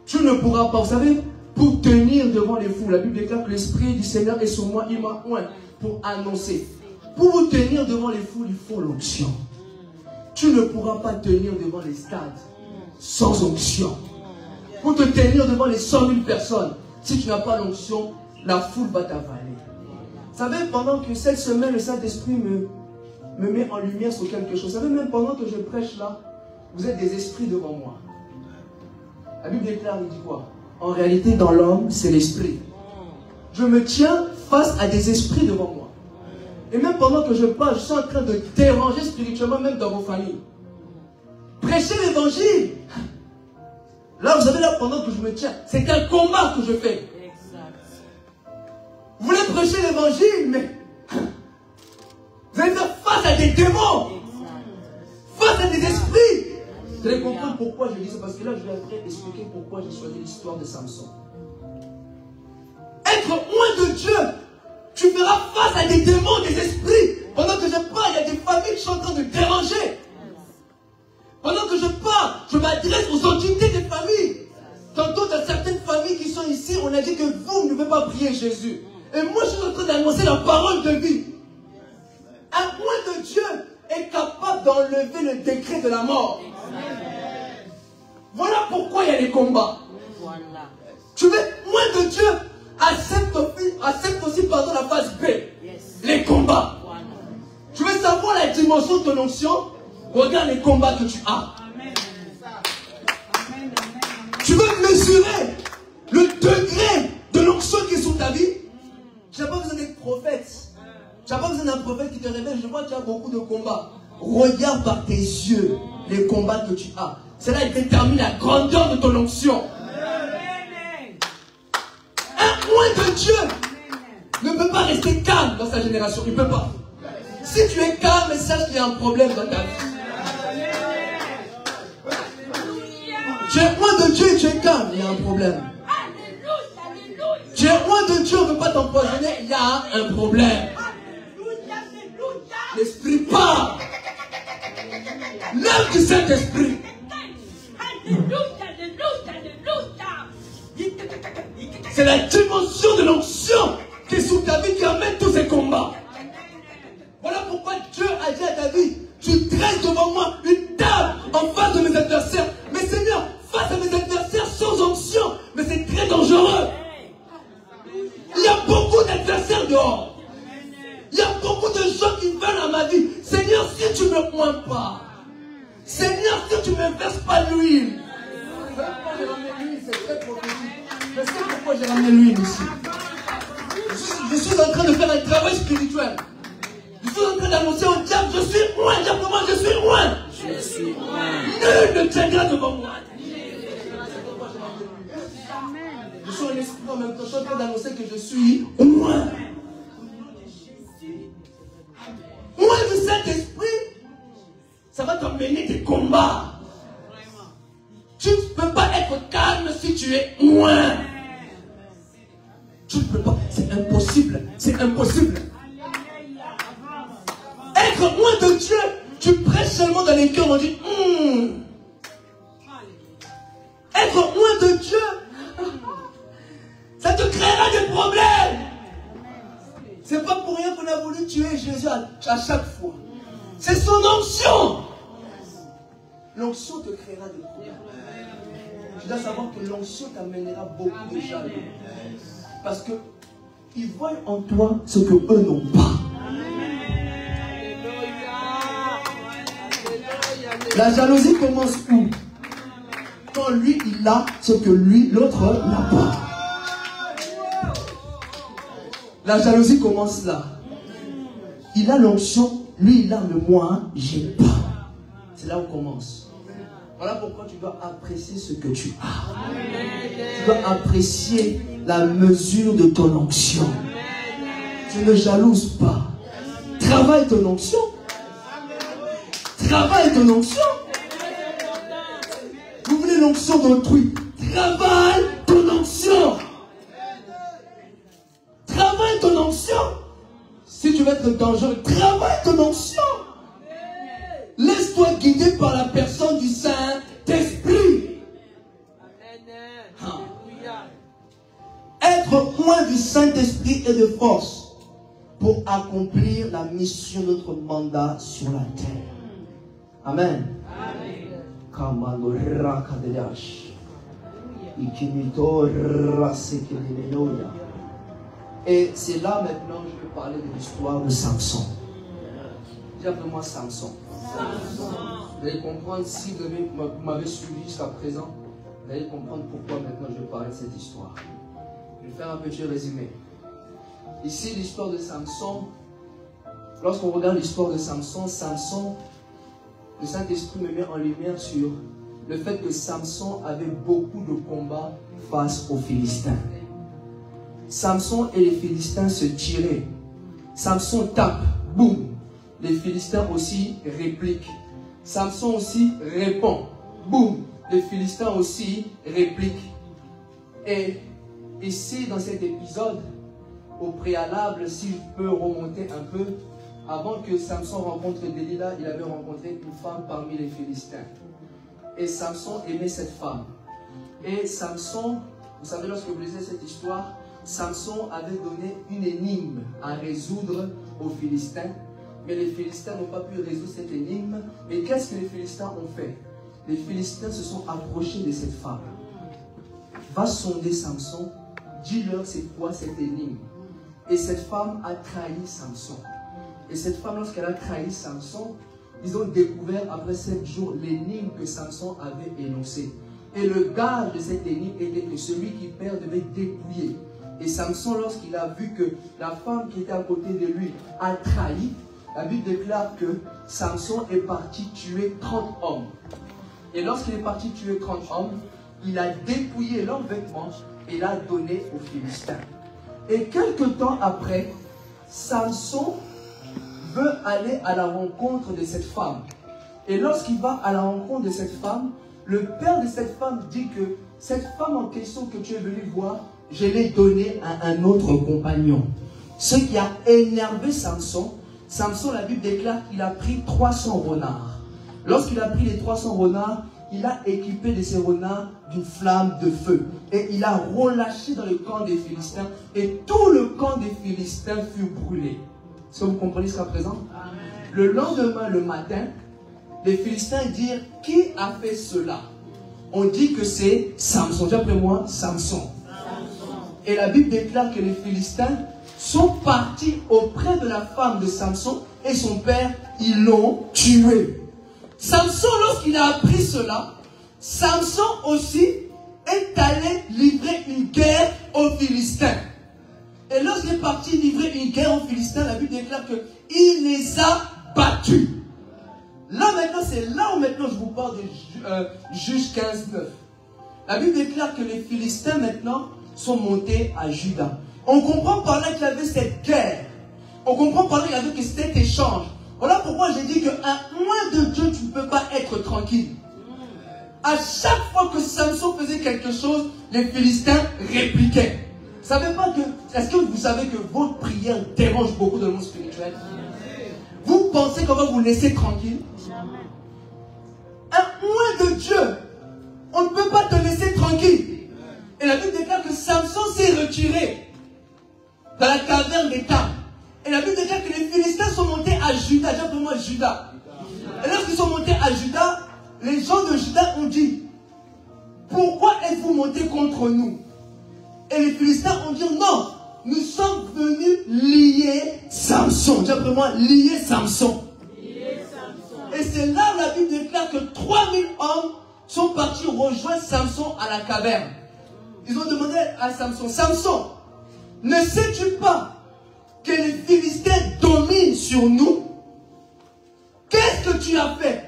Tu ne pourras pas, vous savez, pour tenir devant les foules, la Bible déclare que l'Esprit du Seigneur est sur moi, il m'a oint pour annoncer. Pour vous tenir devant les foules, il faut l'onction. Tu ne pourras pas tenir devant les stades sans onction. Pour te tenir devant les 100 000 personnes, si tu n'as pas l'onction, la foule va t'avaler. Vous savez, pendant que cette semaine, le Saint-Esprit me met en lumière sur quelque chose. Vous savez, même pendant que je prêche là, vous êtes des esprits devant moi. La Bible déclare, il dit quoi? En réalité, dans l'homme, c'est l'esprit. Je me tiens face à des esprits devant moi. Et même pendant que je parle, je suis en train de déranger spirituellement, même dans vos familles. Prêchez l'évangile. Là, vous savez, là, pendant que je me tiens, c'est un combat que je fais. Vous voulez prêcher l'évangile, mais vous allez faire face à des démons, face à des esprits. Vous allez comprendre pourquoi je dis ça, parce que là, je vais après expliquer pourquoi j'ai choisi l'histoire de Samson. Être loin de Dieu, tu feras face à des démons, des esprits. Pendant que je parle, il y a des familles qui sont en train de déranger. Pendant que je parle, je m'adresse aux entités des familles. Tantôt, dans certaines familles qui sont ici, on a dit que vous ne pouvez pas prier Jésus. Et moi, je suis en train d'annoncer la parole de vie. Un loin de Dieu est capable d'enlever le décret de la mort. Voilà pourquoi il y a des combats. Tu veux être loin de Dieu, accepte aussi pardon, la phase B. Les combats. Tu veux savoir la dimension de ton onction? Regarde les combats que tu as. Tu veux mesurer le degré de l'onction qui est sur ta vie? Tu n'as pas besoin d'être prophète. Tu n'as pas besoin d'un prophète qui te révèle. Je vois que tu as beaucoup de combats. Regarde par tes yeux les combats que tu as. Cela détermine la grandeur de ton onction. Un oint de Dieu ne peut pas rester calme dans sa génération. Il ne peut pas. Si tu es calme, sache qu'il y a un problème dans ta vie. Tu es oint de Dieu et tu es calme, il y a un problème. Tu es oint de Dieu, on ne veut pas t'empoisonner, il y a un problème. L'Esprit part. L'œuvre du Saint-Esprit. C'est la dimension de l'onction qui est sous ta vie qui amène tous ces combats. Voilà pourquoi Dieu a dit à David, tu dresses devant moi une table en face de mes adversaires. Mais Seigneur, face à mes adversaires sans onction, mais c'est très dangereux. Il y a beaucoup d'adversaires dehors. Il y a beaucoup de gens qui veulent à ma vie. Seigneur, si tu ne me points pas, Seigneur, si tu ne me verses pas l'huile. Pourquoi j'ai ramené l'huile, c'est très prophétique. Je sais pourquoi j'ai ramené l'huile ici. Je suis en train de faire un travail spirituel. Je suis en train d'annoncer au diable, je suis loin. Dis pour moi, je suis loin. Je suis loin. Nul ne tiendra devant moi. Je suis en esprit en même temps. Je suis en train d'annoncer que je suis loin. Loin du Saint-Esprit, ça va t'emmener des combats. Tu ne peux pas être calme si tu es loin. Tu ne peux pas. C'est impossible. C'est impossible. Être loin de Dieu, tu prêches seulement dans les cœurs, on dit Être loin de Dieu, ça te créera des problèmes. C'est pas pour rien qu'on a voulu tuer Jésus à chaque fois. C'est son onction. L'onction te créera des problèmes. Tu dois savoir que l'onction t'amènera beaucoup de jaloux. Parce que ils voient en toi ce que eux n'ont pas. La jalousie commence où? Quand lui, il a ce que lui, l'autre n'a pas. La jalousie commence là. Il a l'onction, lui, il a le moi, j'ai pas. C'est là où commence. Voilà pourquoi tu dois apprécier ce que tu as. Tu dois apprécier la mesure de ton onction. Tu ne jalouses pas. Travaille ton onction. Travaille ton onction. Vous voulez l'onction d'autrui? Travaille ton onction. Travaille ton onction. Si tu veux être dangereux, travaille ton onction. Laisse-toi guider par la personne du Saint-Esprit. Être loin du Saint-Esprit et de force pour accomplir la mission de notre mandat sur la terre. Amen. Et c'est là maintenant que je vais parler de l'histoire de Samson. Dis après moi Samson. Vous allez comprendre, si vous m'avez suivi jusqu'à présent, vous allez comprendre pourquoi maintenant je vais parler de cette histoire. Je vais faire un petit résumé. Ici, l'histoire de Samson. Lorsqu'on regarde l'histoire de Samson, le Saint-Esprit me met en lumière sur le fait que Samson avait beaucoup de combats face aux Philistins. Samson et les Philistins se tiraient. Samson tape, boum. Les Philistins aussi répliquent. Samson aussi répond, boum. Les Philistins aussi répliquent. Et ici, dans cet épisode, au préalable, si je peux remonter un peu, avant que Samson rencontre Delilah, il avait rencontré une femme parmi les Philistins. Et Samson aimait cette femme. Et Samson, vous savez, lorsque vous lisez cette histoire, Samson avait donné une énigme à résoudre aux Philistins. Mais les Philistins n'ont pas pu résoudre cette énigme. Et qu'est-ce que les Philistins ont fait? Les Philistins se sont approchés de cette femme. Va sonder Samson, dis-leur c'est quoi cette énigme. Et cette femme a trahi Samson. Et cette femme, lorsqu'elle a trahi Samson, ils ont découvert après 7 jours l'énigme que Samson avait énoncée. Et le gage de cette énigme était que celui qui perd devait dépouiller. Et Samson, lorsqu'il a vu que la femme qui était à côté de lui a trahi, la Bible déclare que Samson est parti tuer 30 hommes. Et lorsqu'il est parti tuer 30 hommes, il a dépouillé leurs vêtements et l'a donné aux Philistins. Et quelque temps après, Samson veut aller à la rencontre de cette femme. Et lorsqu'il va à la rencontre de cette femme, le père de cette femme dit que cette femme en question que tu es venu voir, je l'ai donnée à un autre compagnon. Ce qui a énervé Samson. Samson, la Bible déclare qu'il a pris 300 renards. Lorsqu'il a pris les 300 renards, il a équipé de ces renards d'une flamme de feu. Et il a relâché dans le camp des Philistins. Et tout le camp des Philistins fut brûlé. Est-ce que vous comprenez jusqu'à présent? Amen. Le lendemain, le matin, les Philistins dirent, qui a fait cela? On dit que c'est Samson. Dis après moi, Samson. Et la Bible déclare que les Philistins sont partis auprès de la femme de Samson et son père, ils l'ont tué. Samson, lorsqu'il a appris cela, Samson aussi est allé livrer une guerre aux Philistins. Et lorsqu'il est parti livrer une guerre aux Philistins, la Bible déclare qu'il les a battus. Là maintenant, c'est là où maintenant je vous parle de Juge 15:9. La Bible déclare que les Philistins maintenant sont montés à Juda. On comprend par là qu'il y avait cette guerre. On comprend par là qu'il y avait cet échange. Voilà pourquoi j'ai dit qu'à moins de Dieu, tu ne peux pas être tranquille. À chaque fois que Samson faisait quelque chose, les Philistins répliquaient. Est-ce que vous savez que votre prière dérange beaucoup dans le monde spirituel? Vous pensez qu'on va vous laisser tranquille? À moins de Dieu, on ne peut pas te laisser tranquille. Et la Bible déclare que Samson s'est retiré dans la caverne des Tam. Et la Bible déclare que les Philistins sont montés à Juda. Dis pour moi Juda. Et lorsqu'ils sont montés à Juda, les gens de Juda ont dit, pourquoi êtes-vous montés contre nous? Et les Philistins ont dit, non, nous sommes venus lier Samson. Dis pour moi, lier Samson. Et c'est là où la Bible déclare que 3000 hommes sont partis rejoindre Samson à la caverne. Ils ont demandé à Samson, Samson, ne sais-tu pas que les Philistins dominent sur nous? Qu'est-ce que tu as fait?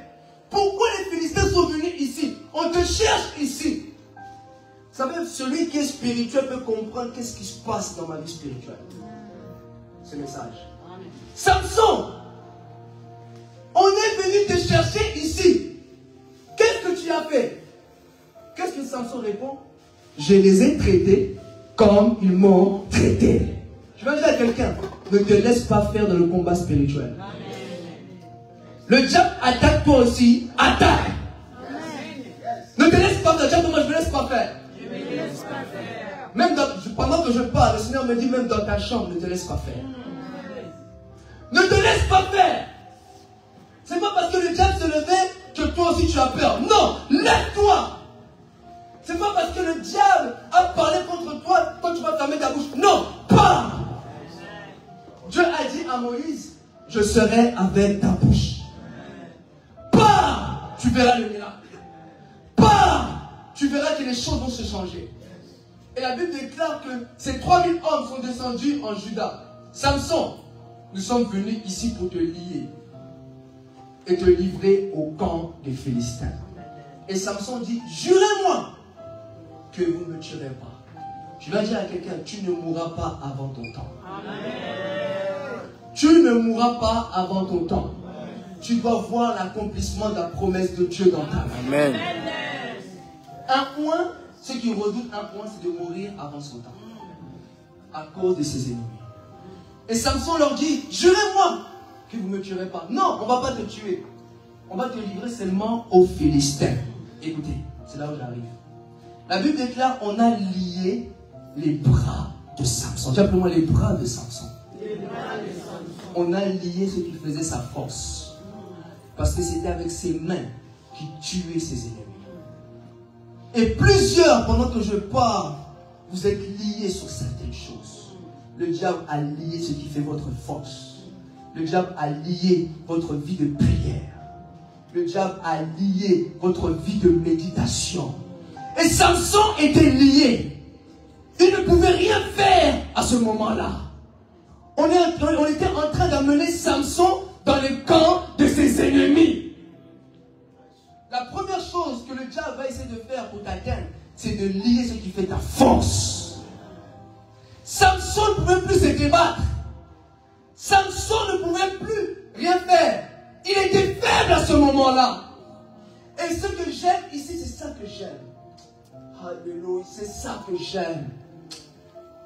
Pourquoi les Philistins sont venus ici? On te cherche ici. Vous savez, celui qui est spirituel peut comprendre qu'est-ce qui se passe dans ma vie spirituelle. Ce message. Samson, on est venu te chercher ici. Qu'est-ce que tu as fait? Qu'est-ce que Samson répond? Je les ai traités comme ils m'ont traité. Je vais dire à quelqu'un, ne te laisse pas faire dans le combat spirituel. Le diable attaque toi aussi, attaque. Ne te laisse pas faire, moi je ne me laisse pas faire. Même pendant que je parle, le Seigneur me dit même dans ta chambre, ne te laisse pas faire. Ne te laisse pas faire. C'est pas parce que le diable se levait que toi aussi tu as peur. Non, lève-toi. C'est pas parce que le diable a parlé contre toi, toi tu vas fermer ta bouche. Non, pas. Dieu a dit à Moïse, je serai avec ta bouche. Pas, tu verras le miracle. Pas, tu verras que les choses vont se changer. Et la Bible déclare que ces 3000 hommes sont descendus en Juda. Samson, nous sommes venus ici pour te lier et te livrer au camp des Philistins. Et Samson dit, jurez-moi que vous ne me tuerez pas. Je vais dire à quelqu'un, tu ne mourras pas avant ton temps. Amen. Tu ne mourras pas avant ton temps. Tu dois voir l'accomplissement de la promesse de Dieu dans ta vie. Amen. Un point, ceux qui redoutent un point, c'est de mourir avant son temps. À cause de ses ennemis. Et Samson leur dit, jurez-moi que vous ne me tuerez pas. Non, on ne va pas te tuer. On va te livrer seulement aux Philistins. Écoutez, c'est là où j'arrive. La Bible déclare, on a lié les bras de Samson. Dis appelez-moi les bras de Samson. On a lié ce qui faisait sa force. Parce que c'était avec ses mains qu'il tuait ses ennemis. Et plusieurs, pendant que je parle, vous êtes liés sur certaines choses. Le diable a lié ce qui fait votre force. Le diable a lié votre vie de prière. Le diable a lié votre vie de méditation. Et Samson était lié. Il ne pouvait rien faire à ce moment-là. On était en train d'amener Samson dans le camp de ses ennemis. La première chose pour t'atteindre, c'est de lier ce qui fait ta force. Samson ne pouvait plus se débattre. Samson ne pouvait plus rien faire. Il était faible à ce moment-là. Et ce que j'aime ici, c'est ça que j'aime. Alléluia, c'est ça que j'aime.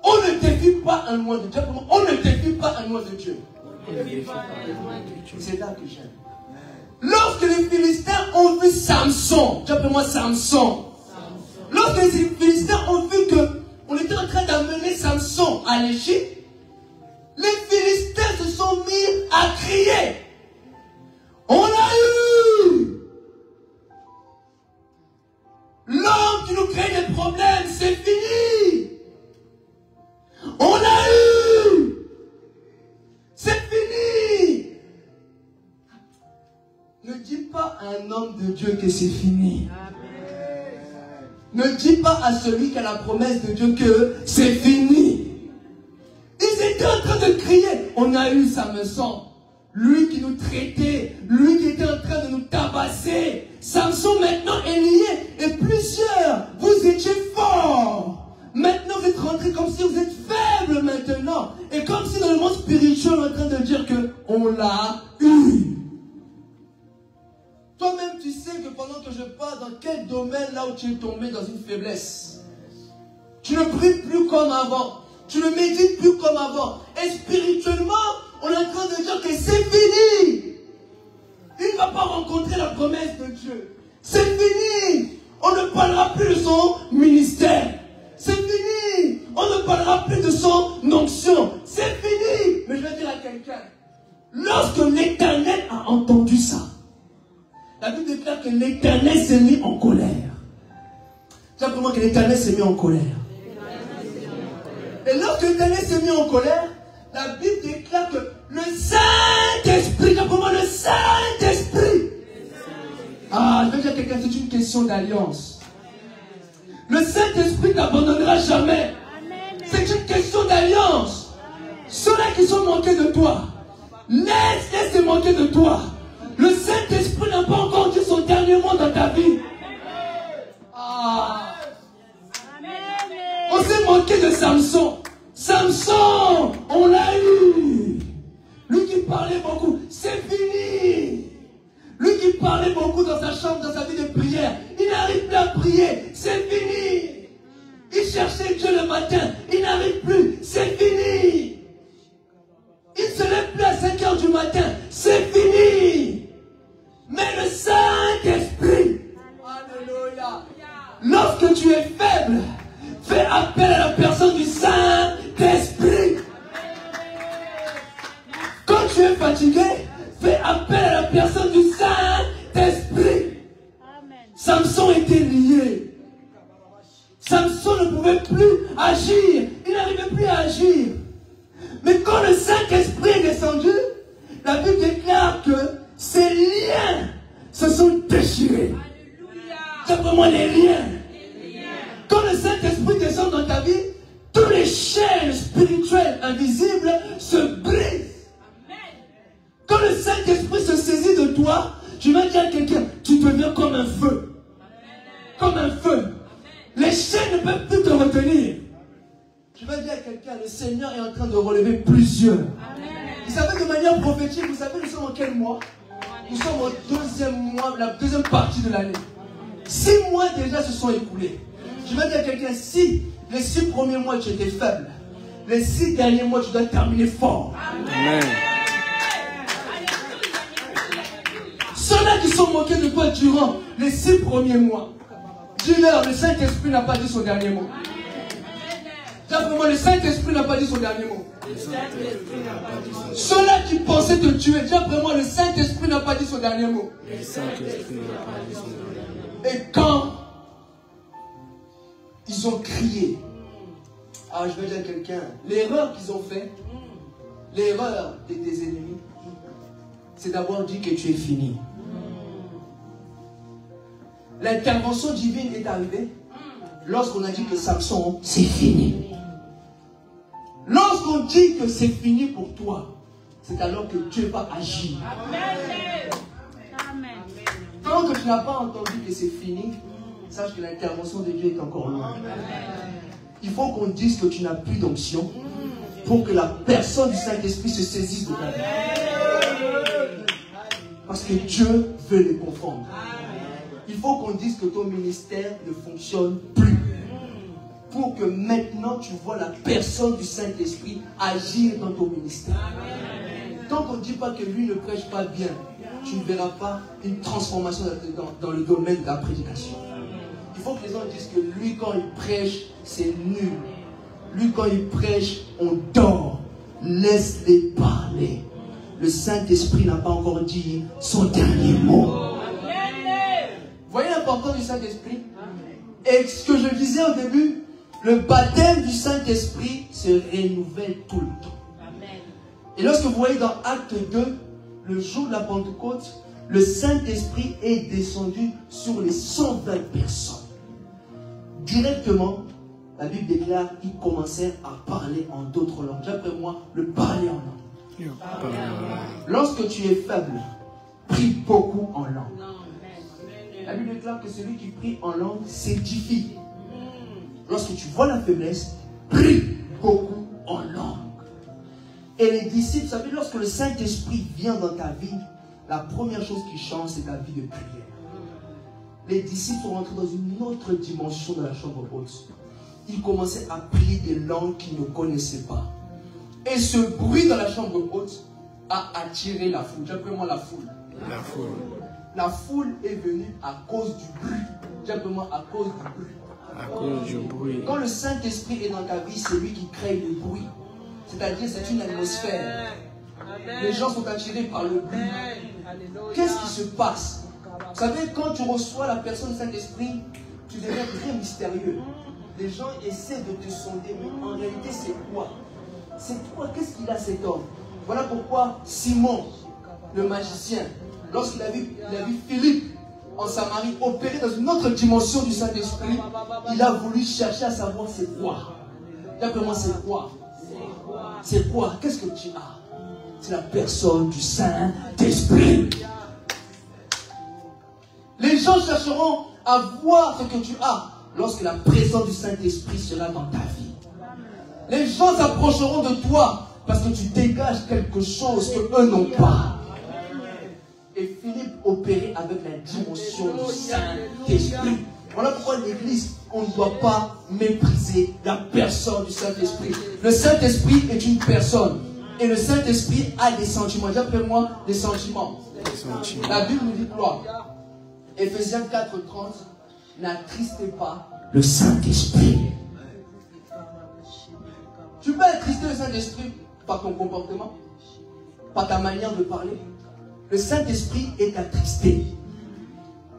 On ne défie pas un loin de Dieu. On ne défie pas un loin de Dieu. C'est là que j'aime. Lorsque les Philistins ont vu Samson, appelle-moi Samson. Lorsque les Philistins ont vu qu'on était en train d'amener Samson à l'Égypte, les Philistins se sont mis à crier. On l'a eu! L'homme qui nous crée des problèmes, c'est fini! On l'a eu! C'est fini! Ne dis pas à un homme de Dieu que c'est fini. Ne dis pas à celui qui a la promesse de Dieu que c'est fini. Ils étaient en train de crier. On a eu Samson. Lui qui nous traitait. Lui qui était en train de nous tabasser. Samson maintenant est lié. Et plusieurs, vous étiez forts. Maintenant vous êtes rentrés comme si vous êtes faibles maintenant. Et comme si dans le monde spirituel on est en train de dire qu'on l'a eu. Toi-même, tu sais que pendant que je parle, dans quel domaine là où tu es tombé dans une faiblesse. Tu ne pries plus comme avant. Tu ne médites plus comme avant. Et spirituellement, on est en train de dire que c'est fini. Il ne va pas rencontrer la promesse de Dieu. C'est fini. On ne parlera plus de son ministère. C'est fini. On ne parlera plus de son onction. C'est fini. Mais je vais dire à quelqu'un, lorsque l'Éternel a entendu ça, la Bible déclare que l'Éternel s'est mis en colère. Simplement que l'Éternel s'est mis en colère. Et lorsque l'Éternel s'est mis en colère, la Bible déclare que le Saint-Esprit, simplement le Saint-Esprit. Ah, je vais dire à quelqu'un, c'est une question d'alliance. Le Saint-Esprit n'abandonnera jamais. C'est une question d'alliance. Ceux-là qui sont manqués de toi, laisse-les manquer de toi. Le Saint-Esprit n'a pas encore dit son dernier mot dans ta vie. Ah. On s'est manqué de Samson. Samson, on l'a eu. Lui qui parlait beaucoup, c'est fini. Lui qui parlait beaucoup dans sa chambre, dans sa vie de prière, il n'arrive plus à prier, c'est fini. Il cherchait Dieu le matin, il n'arrive plus, c'est fini. Il ne se lève plus à 5 heures du matin, c'est fini. Mais le Saint-Esprit, alléluia, lorsque tu es faible, fais appel à la personne du Saint-Esprit. Quand tu es fatigué, fais appel à la personne du Saint-Esprit. Samson était lié. Samson ne pouvait plus agir. Il n'arrivait plus à agir. Mais quand le Saint-Esprit est descendu, la Bible déclare que ces liens se sont déchirés. C'est vraiment les liens. Quand le Saint-Esprit descend dans ta vie, tous les chaînes spirituelles invisibles se brisent. Quand le Saint-Esprit se saisit de toi, tu vas dire à quelqu'un, tu deviens comme un feu. Comme un feu. Les chaînes ne peuvent plus te retenir. Je vais dire à quelqu'un, le Seigneur est en train de relever plusieurs. Vous savez, de manière prophétique, vous savez, nous sommes en quel mois? Nous sommes au deuxième mois, la deuxième partie de l'année. 6 mois déjà se sont écoulés. Je vais dire à quelqu'un, si les 6 premiers mois tu étais faible, les 6 derniers mois tu dois terminer fort. Amen. Ceux-là qui sont moqués de toi durant les 6 premiers mois, dis-leur, le Saint-Esprit n'a pas dit son dernier mot. Simplement, le Saint-Esprit n'a pas dit son dernier mot. Ceux-là qui pensaient te tuer, dis après moi, le Saint-Esprit n'a pas dit son dernier mot. Et quand ils ont crié, ah, je vais dire à quelqu'un, l'erreur qu'ils ont fait, l'erreur de tes ennemis, c'est d'avoir dit que tu es fini. L'intervention divine est arrivée lorsqu'on a dit que Samson, c'est fini. Lorsqu'on dit que c'est fini pour toi, c'est alors que Dieu va agir. Amen. Tant que tu n'as pas entendu que c'est fini, sache que l'intervention de Dieu est encore loin. Il faut qu'on dise que tu n'as plus d'onction pour que la personne du Saint-Esprit se saisisse de ta vie. Parce que Dieu veut les confondre. Il faut qu'on dise que ton ministère ne fonctionne plus. Pour que maintenant tu vois la personne du Saint-Esprit agir dans ton ministère. Tant qu'on ne dit pas que lui ne prêche pas bien, tu ne verras pas une transformation dans le domaine de la prédication. Il faut que les gens disent que lui, quand il prêche, c'est nul. Lui, quand il prêche, on dort. Laisse-les parler. Le Saint-Esprit n'a pas encore dit son dernier mot. Vous voyez l'importance du Saint-Esprit? Et ce que je disais au début, le baptême du Saint-Esprit se renouvelle tout le temps. Et lorsque vous voyez dans Acte 2, le jour de la Pentecôte, le Saint-Esprit est descendu sur les 120 personnes. Directement, la Bible déclare qu'ils commencèrent à parler en d'autres langues. D'après moi, le parler en langue. Lorsque tu es faible, prie beaucoup en langue. La Bible déclare que celui qui prie en langue s'édifie. Lorsque tu vois la faiblesse, prie beaucoup en langue. Et les disciples, vous savez, lorsque le Saint-Esprit vient dans ta vie, la première chose qui change, c'est ta vie de prière. Les disciples sont rentrés dans une autre dimension de la chambre haute. Ils commençaient à prier des langues qu'ils ne connaissaient pas. Et ce bruit dans la chambre haute a attiré la foule. J'appelle-moi la foule. La foule. La foule est venue à cause du bruit. J'appelle-moi à cause du bruit. À cause du bruit. Quand le Saint-Esprit est dans ta vie, c'est lui qui crée le bruit. C'est-à-dire, c'est une atmosphère. Les gens sont attirés par le bruit. Qu'est-ce qui se passe? Vous savez, quand tu reçois la personne du Saint-Esprit, tu deviens très mystérieux. Les gens essaient de te sonder, mais en réalité, c'est quoi? C'est quoi? Qu'est-ce qu'il a cet homme? Voilà pourquoi Simon, le magicien, lorsqu'il a vu Philippe en Samarie opérer dans une autre dimension du Saint-Esprit, il a voulu chercher à savoir c'est quoi. D'après moi, c'est quoi? C'est quoi? Qu'est-ce que tu as? C'est la personne du Saint-Esprit. Les gens chercheront à voir ce que tu as lorsque la présence du Saint-Esprit sera dans ta vie. Les gens s'approcheront de toi parce que tu dégages quelque chose que eux n'ont pas. Et Philippe opérait avec la dimension du Saint-Esprit. Voilà pourquoi l'église, on ne doit pas mépriser la personne du Saint-Esprit. Le Saint-Esprit est une personne. Et le Saint-Esprit a des sentiments. Appelez-moi des sentiments. La Bible nous dit quoi? Ephésiens 4:30. N'attristez pas le Saint-Esprit. Tu peux attrister le Saint-Esprit par ton comportement, par ta manière de parler. Le Saint-Esprit est attristé.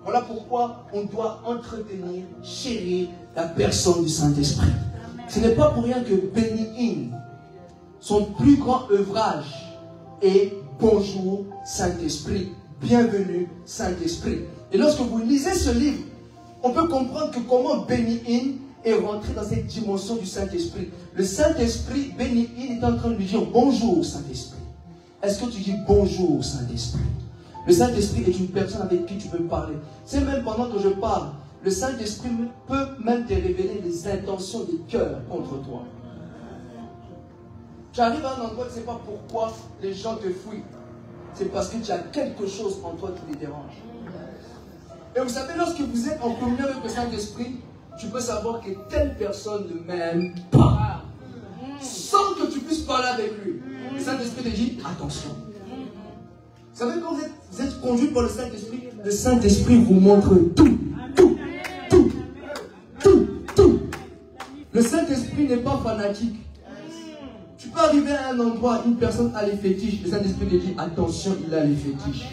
Voilà pourquoi on doit entretenir, chérir la personne du Saint-Esprit. Ce n'est pas pour rien que Benny Hinn, son plus grand œuvrage est Bonjour Saint-Esprit, bienvenue Saint-Esprit. Et lorsque vous lisez ce livre, on peut comprendre que comment Benny Hinn est rentré dans cette dimension du Saint-Esprit. Le Saint-Esprit, Benny Hinn est en train de lui dire bonjour Saint-Esprit. Est-ce que tu dis bonjour Saint-Esprit? Le Saint-Esprit est une personne avec qui tu peux parler. C'est même pendant que je parle, le Saint-Esprit peut même te révéler les intentions du cœur contre toi. Tu arrives à un endroit, tu ne sais pas pourquoi les gens te fuient. C'est parce que tu as quelque chose en toi qui les dérange. Et vous savez, lorsque vous êtes en communion avec le Saint-Esprit, tu peux savoir que telle personne ne m'aime pas. Sans que tu puisses parler avec lui. Le Saint-Esprit te dit, attention. Vous savez, quand vous êtes conduit par le Saint-Esprit vous montre tout. Le Saint-Esprit n'est pas fanatique. Tu peux arriver à un endroit, une personne a les fétiches. Le Saint-Esprit te dit, attention, il a les fétiches.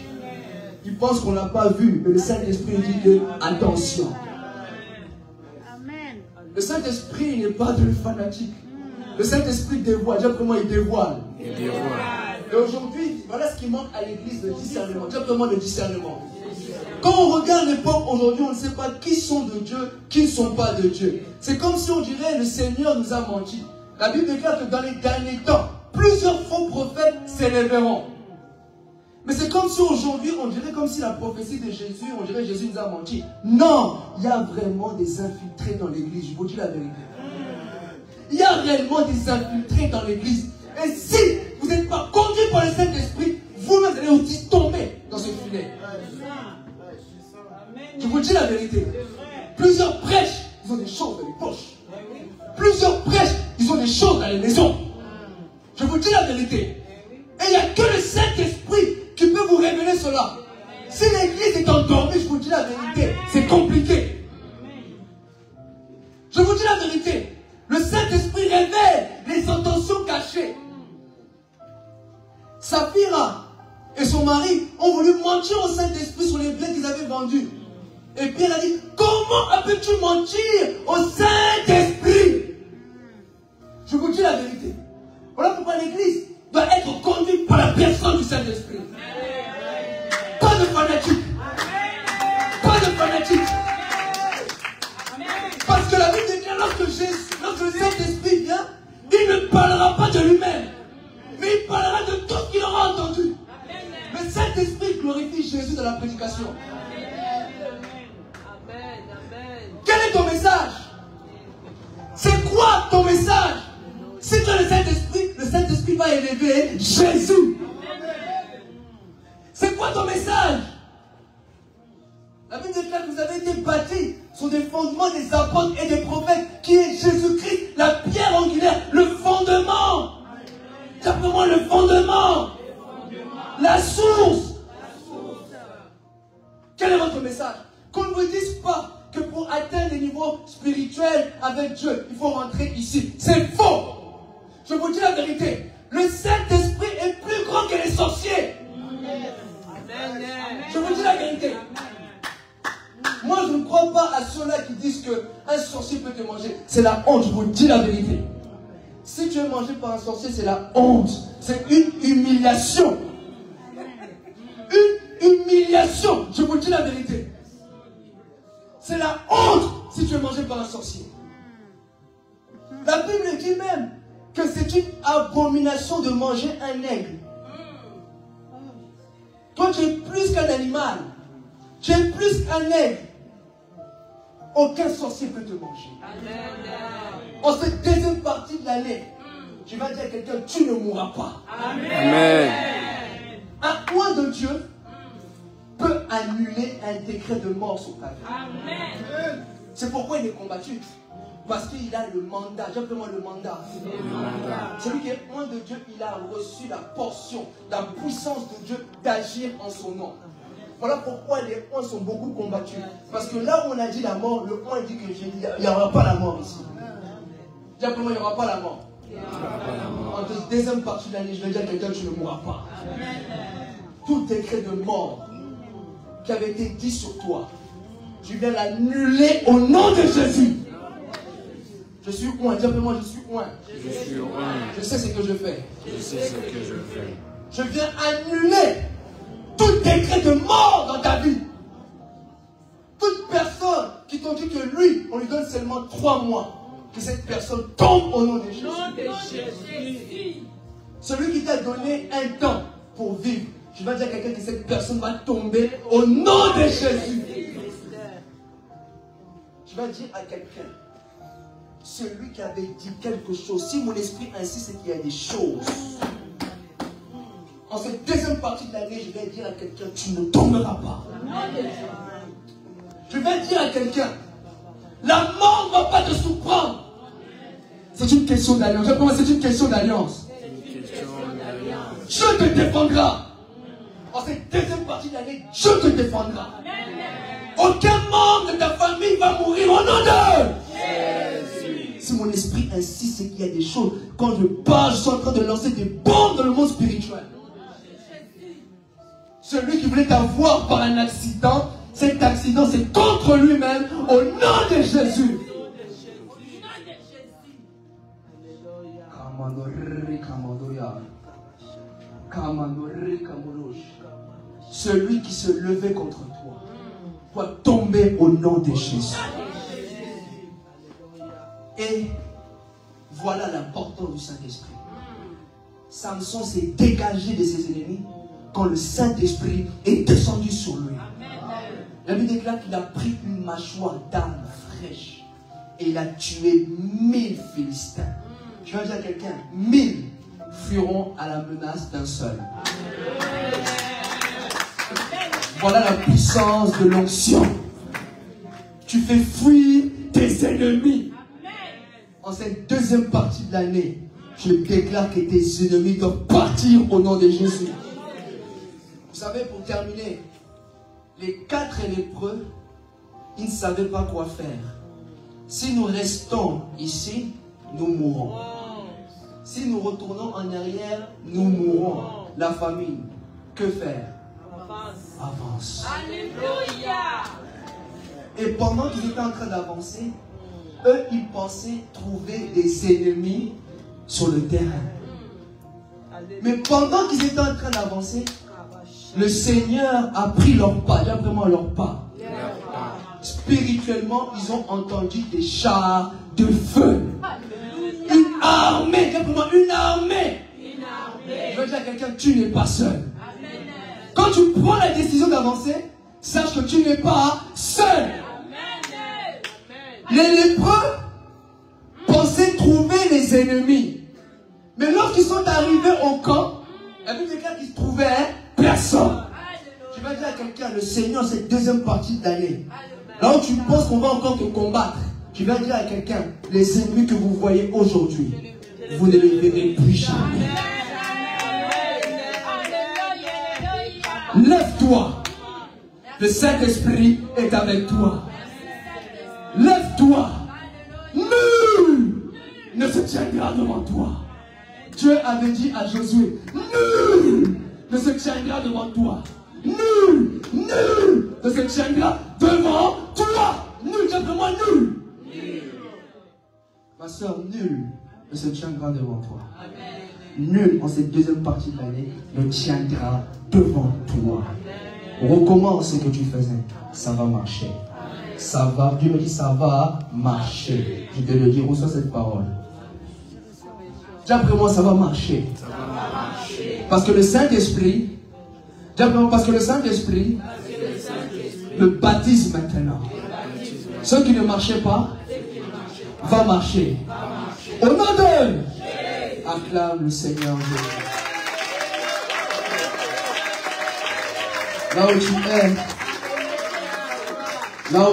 Il pense qu'on ne l'a pas vu, mais le Saint-Esprit dit que, attention. Le Saint-Esprit n'est pas de fanatique. Le Saint-Esprit dévoile. Dis comment il dévoile. Et aujourd'hui, voilà ce qui manque à l'église, le discernement. Dis le discernement. Quand on regarde l'époque aujourd'hui, on ne sait pas qui sont de Dieu, qui ne sont pas de Dieu. C'est comme si on dirait le Seigneur nous a menti. La Bible déclare que dans les derniers temps, plusieurs faux prophètes s'élèveront. Mais c'est comme si aujourd'hui, on dirait comme si la prophétie de Jésus, on dirait Jésus nous a menti. Non, il y a vraiment des infiltrés dans l'église. Je vous dis la vérité. Il y a réellement des infiltrés dans l'église. Et si vous n'êtes pas conduit par le Saint-Esprit, vous-même allez aussi tomber dans ce filet. Je vous dis la vérité. Plusieurs prêches, ils ont des choses dans les poches. Plusieurs prêches, ils ont des choses dans les maisons. Je vous dis la vérité. Et il n'y a que le Saint-Esprit qui peut vous révéler cela. Si l'église est endormie, je vous dis la vérité, c'est compliqué. Je vous dis la vérité. Le Saint-Esprit révèle les intentions cachées. Saphira et son mari ont voulu mentir au Saint-Esprit sur les blés qu'ils avaient vendus. Et Pierre a dit, comment peux-tu mentir au Saint-Esprit? Je vous dis la vérité. Voilà pourquoi l'église doit être conduite par la personne du Saint-Esprit. Pas de fanatique. Pas de fanatique. Parce que la Bible déclare, lorsque le Saint-Esprit vient, il ne parlera pas de lui-même, mais il parlera de tout ce qu'il aura entendu. Le Saint-Esprit glorifie Jésus dans la prédication. Quel est ton message? C'est quoi ton message? Si tu as le Saint-Esprit va élever Jésus. C'est quoi ton message? La Bible déclare que vous avez été bâtis sur des fondements des apôtres et des prophètes, qui est Jésus-Christ, la pierre angulaire, le fondement. Simplement le fondement. La source. Quel est votre message? Qu'on ne vous dise pas que pour atteindre les niveaux spirituels avec Dieu, il faut rentrer ici. C'est faux. Je vous dis la vérité. Le Saint-Esprit est plus grand que les sorciers. Je vous dis la vérité. Moi, je ne crois pas à ceux-là qui disent qu'un sorcier peut te manger. C'est la honte, je vous dis la vérité. Si tu es mangé par un sorcier, c'est la honte. C'est une humiliation. Une humiliation. Je vous dis la vérité. C'est la honte si tu es mangé par un sorcier. La Bible dit même que c'est une abomination de manger un aigle. Toi, tu es plus qu'un animal. Tu es plus qu'un aigle. Aucun sorcier peut te manger. En cette deuxième partie de l'année, tu vas dire à quelqu'un, tu ne mourras pas. Amen. Un oint de Dieu peut annuler un décret de mort sur ta vie. C'est pourquoi il est combattu. Parce qu'il a le mandat. J'appelle-moi le mandat. Celui qui est oint de Dieu, il a reçu la portion, la puissance de Dieu d'agir en son nom. Voilà pourquoi les oints sont beaucoup combattus. Parce que là où on a dit la mort, le oint dit qu'il n'y aura pas la mort ici. J'appelle-moi, il n'y aura pas la mort. En deuxième partie de l'année, je vais dire à quelqu'un, tu ne mourras pas. Tout décret de mort qui avait été dit sur toi, je viens l'annuler au nom de Jésus. Je suis oint. Dis-moi, je suis oint. Je suis oint. Je sais ce que je fais. Je sais ce que je fais. Je viens annuler tout décret de mort dans ta vie. Toute personne qui t'ont dit que lui, on lui donne seulement 3 mois, que cette personne tombe au nom de Jésus. Celui qui t'a donné un temps pour vivre, je vais dire à quelqu'un que cette personne va tomber au nom de Jésus. Je vais dire à quelqu'un, celui qui avait dit quelque chose, si mon esprit insiste, c'est qu'il y a des choses. En cette deuxième partie de l'année, je vais dire à quelqu'un, tu ne tomberas pas. Je vais dire à quelqu'un, la mort ne va pas te surprendre. C'est une question d'alliance. C'est une question d'alliance. Dieu te défendra. En cette deuxième partie de l'année, Dieu te défendra. Aucun membre de ta famille va mourir au nom de Jésus. Si mon esprit insiste, c'est qu'il y a des choses. Quand je parle, je suis en train de lancer des bombes dans le monde spirituel. Celui qui voulait t'avoir par un accident, cet accident c'est contre lui-même au nom de Jésus. Celui qui se levait contre toi doit tomber au nom de Jésus. Et voilà l'importance du Saint-Esprit. Samson s'est dégagé de ses ennemis quand le Saint-Esprit est descendu sur lui. La Bible déclare qu'il a pris une mâchoire d'âne fraîche et il a tué 1000 Philistins. Je vais dire à quelqu'un, 1000 fuiront à la menace d'un seul. Voilà la puissance de l'onction. Tu fais fuir tes ennemis. En cette deuxième partie de l'année, je déclare que tes ennemis doivent partir au nom de Jésus. Vous savez, pour terminer, les 4 lépreux, ils ne savaient pas quoi faire. Si nous restons ici, nous mourrons. Si nous retournons en arrière, nous mourrons. La famine, que faire? Avance. Alléluia. Et pendant qu'ils étaient en train d'avancer, eux, ils pensaient trouver des ennemis sur le terrain. Mais pendant qu'ils étaient en train d'avancer, le Seigneur a pris leur pas, vraiment leur pas. Spirituellement, ils ont entendu des chars de feu. Une armée, simplement une armée. Je veux dire à quelqu'un, tu n'es pas seul. Quand tu prends la décision d'avancer, sache que tu n'es pas seul. Les lépreux pensaient trouver les ennemis. Mais lorsqu'ils sont arrivés au camp, la Bible déclare qu'ils trouvaient personne. Je vais dire à quelqu'un, le Seigneur, cette deuxième partie de l'année, là où tu penses qu'on va encore te combattre, je vais dire à quelqu'un, les ennemis que vous voyez aujourd'hui, vous ne les verrez plus jamais. Lève-toi. Le Saint-Esprit est avec toi. Lève-toi. Nul ne se tiendra devant toi. Dieu avait dit à Josué, nul ne se tiendra devant toi. Nul ne se tiendra devant toi. Nul, simplement nul. Ma soeur, nul ne se tiendra devant toi. Nul en cette deuxième partie de l'année ne tiendra devant toi. Recommence ce que tu faisais. Ça va marcher. Ça va, Dieu me dit ça va marcher. Je te le dis, reçois cette parole. Dis après moi, ça va marcher. Parce que le Saint-Esprit, parce que le Saint-Esprit me baptise maintenant. Ceux qui ne marchaient pas, va marcher. Au nom de, acclame le Seigneur Jésus. Là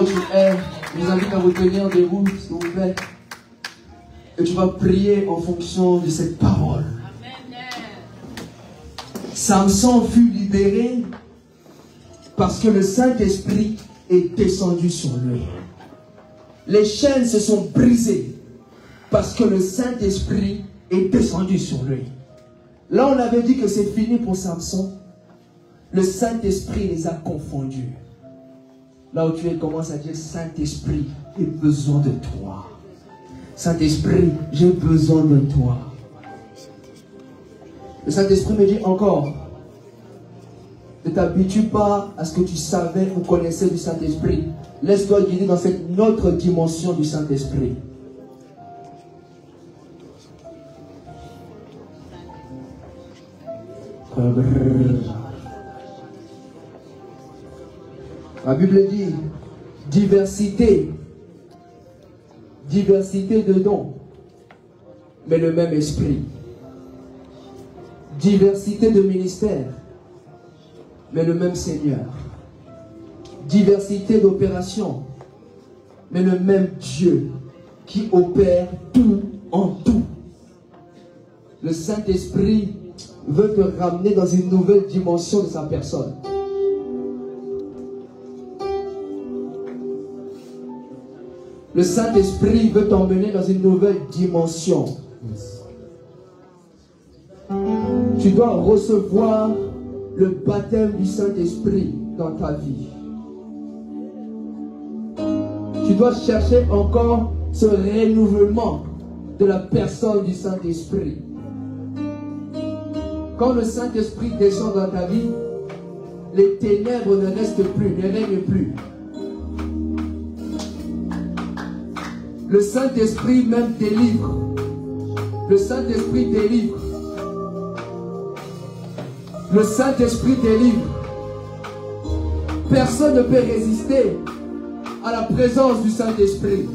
où tu es, je vous invite à vous tenir debout, s'il vous plaît. Et tu vas prier en fonction de cette parole. Samson fut libéré parce que le Saint-Esprit est descendu sur lui. Les chaînes se sont brisées parce que le Saint-Esprit est descendu sur lui. Là, on avait dit que c'est fini pour Samson. Le Saint-Esprit les a confondus. Là où tu es, commence à dire, Saint-Esprit, j'ai besoin de toi. Saint-Esprit, j'ai besoin de toi. Le Saint-Esprit me dit encore, ne t'habitue pas à ce que tu savais ou connaissais du Saint-Esprit. Laisse-toi guider dans cette autre dimension du Saint-Esprit. La Bible dit, diversité de dons, mais le même esprit. Diversité de ministères, mais le même Seigneur. Diversité d'opérations, mais le même Dieu qui opère tout en tout. Le Saint-Esprit veut te ramener dans une nouvelle dimension de sa personne. Le Saint-Esprit veut t'emmener dans une nouvelle dimension. Tu dois recevoir le baptême du Saint-Esprit dans ta vie. Tu dois chercher encore ce renouvellement de la personne du Saint-Esprit. Quand le Saint-Esprit descend dans ta vie, les ténèbres ne restent plus, ne règnent plus. Le Saint-Esprit même délivre. Le Saint-Esprit délivre. Le Saint-Esprit délivre. Personne ne peut résister à la présence du Saint-Esprit.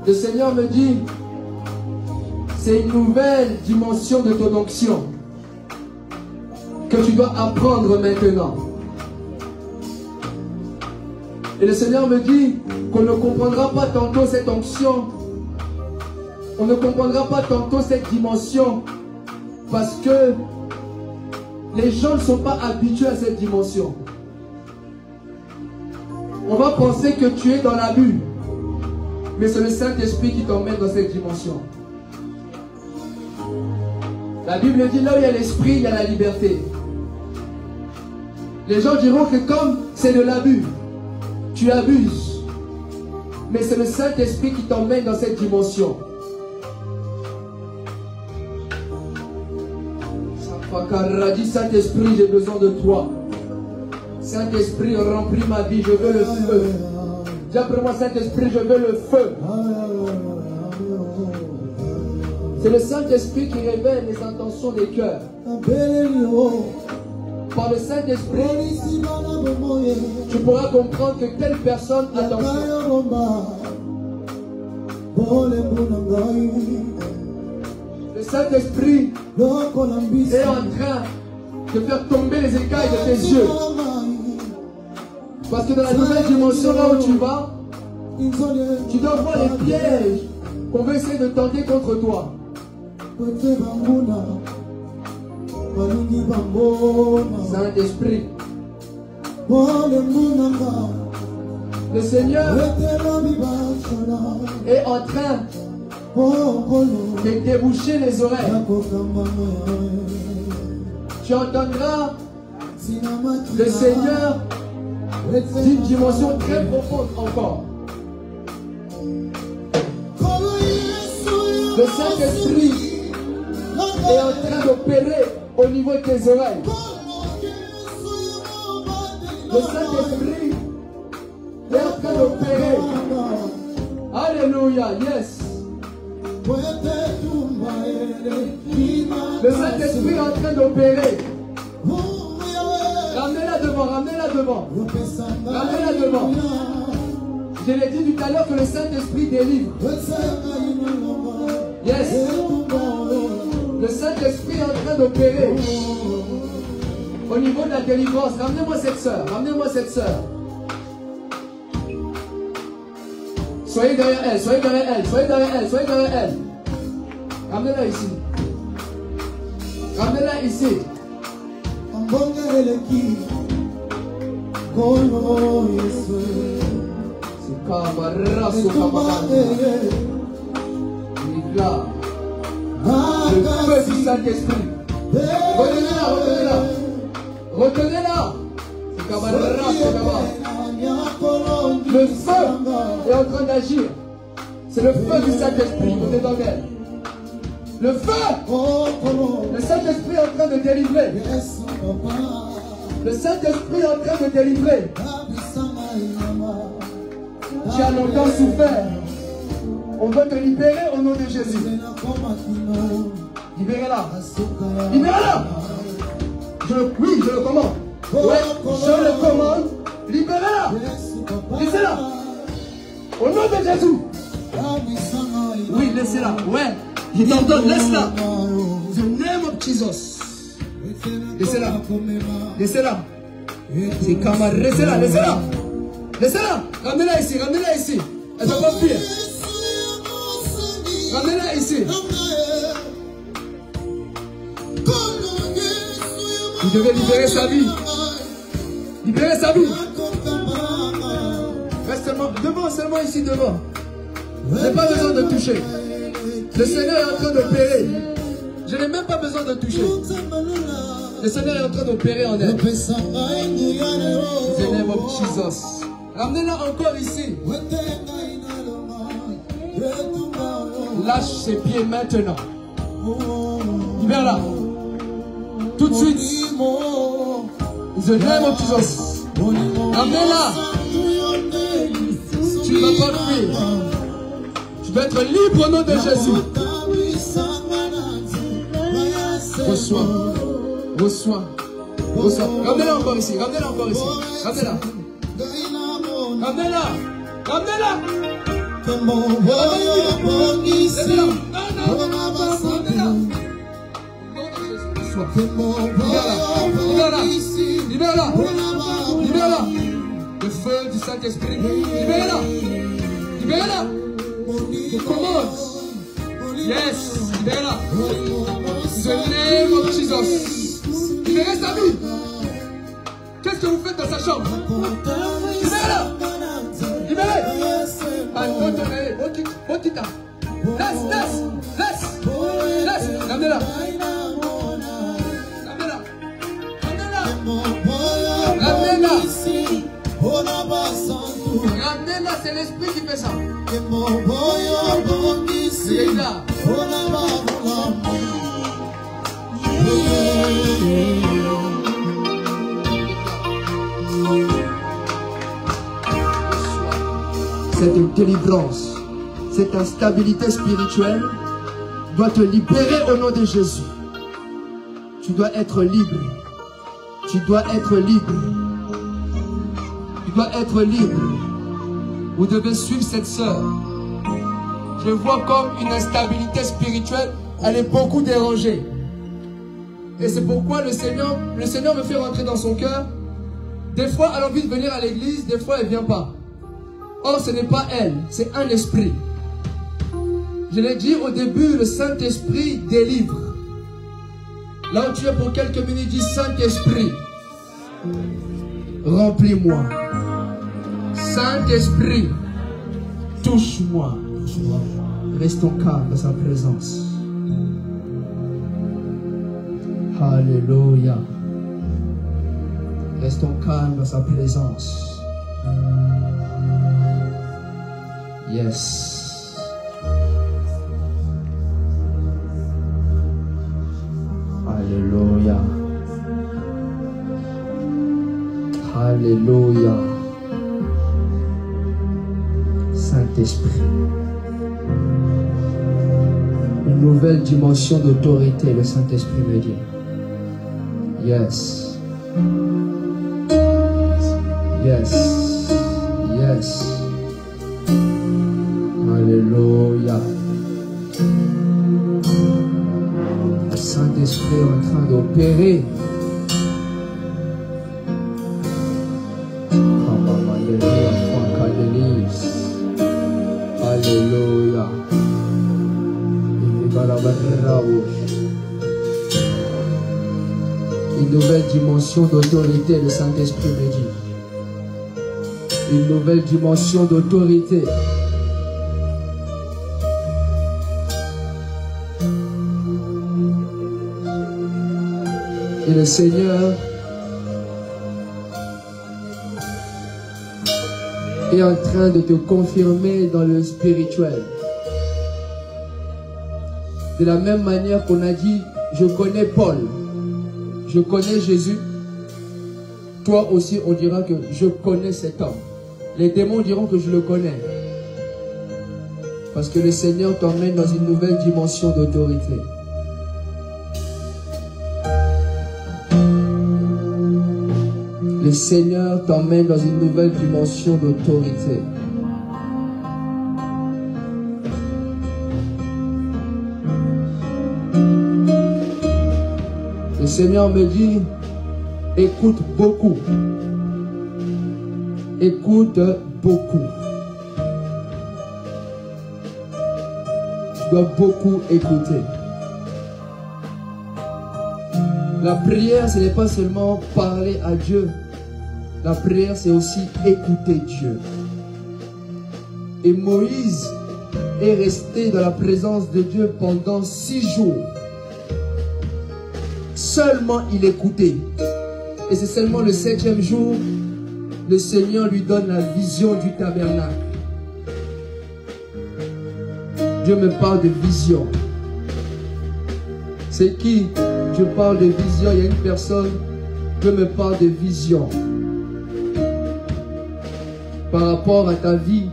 Le Seigneur me dit, c'est une nouvelle dimension de ton onction que tu dois apprendre maintenant. Et le Seigneur me dit qu'on ne comprendra pas tantôt cette onction, on ne comprendra pas tantôt cette dimension, parce que les gens ne sont pas habitués à cette dimension. On va penser que tu es dans l'abus, mais c'est le Saint-Esprit qui t'emmène dans cette dimension. La Bible dit, là où il y a l'esprit, il y a la liberté. Les gens diront que comme c'est de l'abus, tu abuses. Mais c'est le Saint-Esprit qui t'emmène dans cette dimension. Saint-Esprit, j'ai besoin de toi. Saint-Esprit, remplis ma vie, je veux le feu. Dis après moi, Saint-Esprit, je veux le feu. C'est le Saint-Esprit qui révèle les intentions des cœurs. Par le Saint-Esprit, tu pourras comprendre que telle personne a attention. Le Saint-Esprit est en train de faire tomber les écailles de tes yeux. Parce que dans la nouvelle dimension, là où tu vas, tu dois voir les pièges qu'on veut essayer de tenter contre toi. Saint-Esprit, le Seigneur est en train de déboucher les oreilles. Tu entendras le Seigneur d'une dimension très profonde encore. Le Saint-Esprit est en train d'opérer au niveau de tes oreilles. Le Saint-Esprit est en train d'opérer. Alléluia, yes. Le Saint-Esprit est en train d'opérer. Ramenez-la devant, ramenez-la devant. Ramenez-la devant. Je l'ai dit tout à l'heure que le Saint-Esprit délivre. Yes. Le Saint-Esprit est en train d'opérer au niveau de la délivrance. Ramenez-moi cette sœur. Ramenez-moi cette sœur. Soyez derrière elle. Soyez derrière elle. Soyez derrière elle. Soyez derrière elle. Ramenez-la ici. Ramenez-la ici. C'est Kamaraso Kamarande. Il est là. Le feu du Saint-Esprit. Retenez-la, retenez-la. Retenez-la. C'est Kamaraso Kamarande. Le feu est en train d'agir. C'est le feu du Saint-Esprit. Vous êtes dans elle. Le feu. Le Saint-Esprit est en train de délivrer. Le Saint-Esprit est en train de délivrer. Tu as longtemps souffert. On veut te libérer au nom de Jésus. Libérez-la. Libérez-la. Oui, je le commande. Ouais, je le commande. Libérez-la. Laissez-la. Au nom de Jésus. Oui, laissez-la. Ouais. Je t'entends. Laisse-la. The name of Jesus. Laissez-la. Laissez-la. C'est camarade. Laissez-la. Laissez-la. Laissez-la. Ramenez-la ici. Ramenez-la ici. Elle ne va pas fuir. Ramenez-la ici. Vous devez libérer sa vie. Libérer sa vie. Reste seulement devant, seulement ici devant. Je n'ai pas besoin de toucher. Le Seigneur est en train d'opérer. Je n'ai même pas besoin de toucher. Le Seigneur est en train d'opérer en elle. The name of Jesus. Ramenez-la encore ici. Lâche ses pieds maintenant. Libère-la. Tout de suite. The name of Jesus. Ramenez-la. Tu ne vas pas fuir. Tu veux être libre au nom de Jésus. Reçois. Reçois. Reçois. Ramenez-la encore ici. Ramenez-la encore ici. Ramenez-la. Ramenez-la. Ramenez-la. Libère-la. Libère-la. Libère-la. Le feu du Saint-Esprit. Libère-la. Libère-la. Commence. Yes. Libère-la. The name of Jesus. Libérez sa vie. Qu'est-ce que vous faites dans sa chambre? Libérez-la. Libérez. Laisse. Ramenez-la. Ramenez-la, c'est l'esprit qui fait ça. Libérez-la. Cette délivrance, cette instabilité spirituelle doit te libérer au nom de Jésus. Tu dois être libre. Tu dois être libre. Tu dois être libre. Vous devez suivre cette sœur. Je vois comme une instabilité spirituelle. Elle est beaucoup dérangée. Et c'est pourquoi le Seigneur me fait rentrer dans son cœur. Des fois, elle a envie de venir à l'église. Des fois, elle ne vient pas. Or, ce n'est pas elle. C'est un esprit. Je l'ai dit au début, le Saint-Esprit délivre. Là où tu es pour quelques minutes, dis Saint-Esprit, remplis-moi. Saint-Esprit, touche-moi. Restons calmes dans sa présence. Alléluia. Restons calmes dans sa présence. Yes. Alléluia. Alléluia. Saint-Esprit. Une nouvelle dimension d'autorité, le Saint-Esprit me dit. Yes. Yes. Yes. Alléluia. Le Saint-Esprit est en train d'opérer. Alléluia. Une nouvelle dimension d'autorité, le Saint-Esprit me dit. Une nouvelle dimension d'autorité. Et le Seigneur est en train de te confirmer dans le spirituel. De la même manière qu'on a dit, je connais Paul, je connais Jésus. Toi aussi, on dira que je connais cet homme. Les démons diront que je le connais. Parce que le Seigneur t'emmène dans une nouvelle dimension d'autorité. Le Seigneur t'emmène dans une nouvelle dimension d'autorité. Le Seigneur me dit, écoute beaucoup. Écoute beaucoup. Tu dois beaucoup écouter. La prière, ce n'est pas seulement parler à Dieu. La prière, c'est aussi écouter Dieu. Et Moïse est resté dans la présence de Dieu pendant 6 jours. Seulement il écoutait. Et c'est seulement le 7e jour, le Seigneur lui donne la vision du tabernacle. Dieu me parle de vision. C'est qui? Je parle de vision. Il y a une personne, Dieu me parle de vision. Par rapport à ta vie.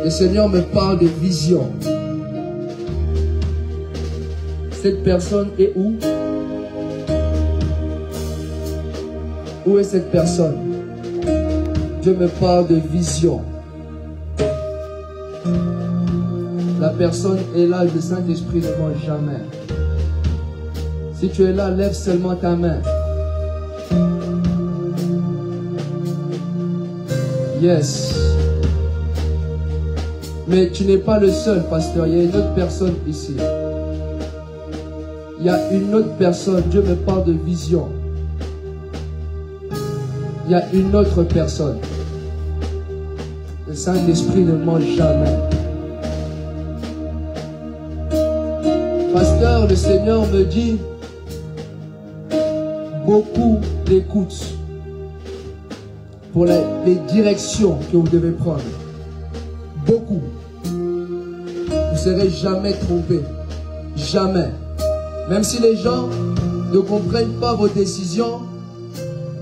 Le Seigneur me parle de vision. Cette personne est où? Où est cette personne? Dieu me parle de vision. La personne est là, le Saint-Esprit ne ment jamais. Si tu es là, lève seulement ta main. Yes. Mais tu n'es pas le seul, pasteur. Il y a une autre personne ici. Il y a une autre personne. Dieu me parle de vision. Il y a une autre personne. Le Saint-Esprit ne ment jamais. Pasteur, le Seigneur me dit beaucoup d'écoute pour les directions que vous devez prendre. Beaucoup. Vous ne serez jamais trompé. Jamais. Même si les gens ne comprennent pas vos décisions,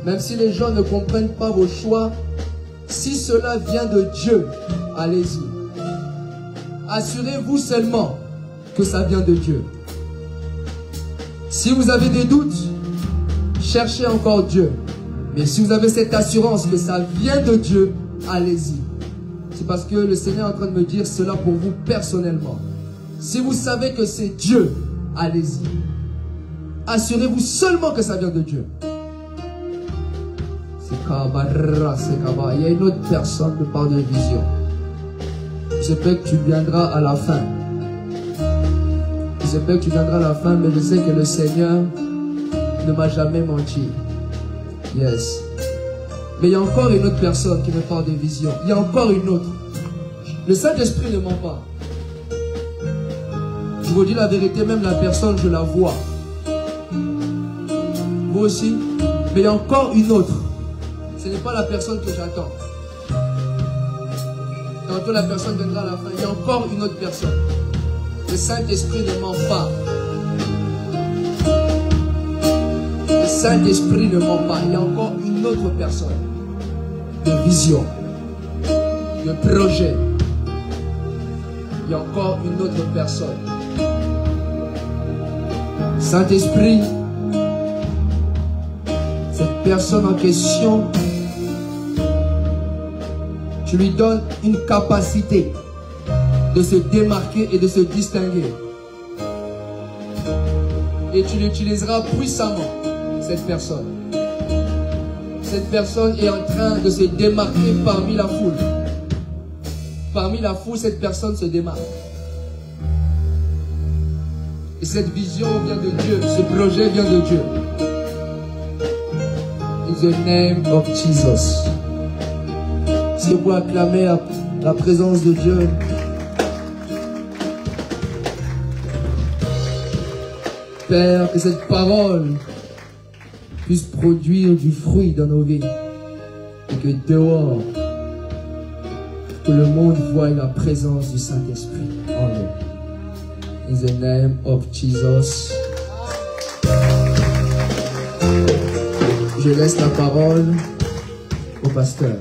même si les gens ne comprennent pas vos choix, si cela vient de Dieu, allez-y. Assurez-vous seulement que ça vient de Dieu. Si vous avez des doutes, cherchez encore Dieu. Mais si vous avez cette assurance que ça vient de Dieu, allez-y. C'est parce que le Seigneur est en train de me dire cela pour vous personnellement. Si vous savez que c'est Dieu, allez-y. Assurez-vous seulement que ça vient de Dieu. Il y a une autre personne qui parle de vision. Je sais que tu viendras à la fin. Je sais que tu viendras à la fin, mais je sais que le Seigneur ne m'a jamais menti. Yes. Mais il y a encore une autre personne qui me parle de vision. Il y a encore une autre. Le Saint-Esprit ne ment pas. Je vous dis la vérité, même la personne, je la vois. Vous aussi. Mais il y a encore une autre. Ce n'est pas la personne que j'attends. Tantôt la personne viendra à la fin. Il y a encore une autre personne. Le Saint-Esprit ne ment pas. Le Saint-Esprit ne ment pas. Il y a encore une autre personne. De vision. De projet. Il y a encore une autre personne. Saint-Esprit, cette personne en question, tu lui donnes une capacité de se démarquer et de se distinguer. Et tu l'utiliseras puissamment, cette personne. Cette personne est en train de se démarquer parmi la foule. Parmi la foule, cette personne se démarque. Et cette vision vient de Dieu, ce projet vient de Dieu. In the name of Jesus. Si vous acclamez la présence de Dieu, Père, que cette parole puisse produire du fruit dans nos vies. Et que dehors, que le monde voie la présence du Saint-Esprit. Amen. In the name of Jesus. Je laisse la parole au pasteur.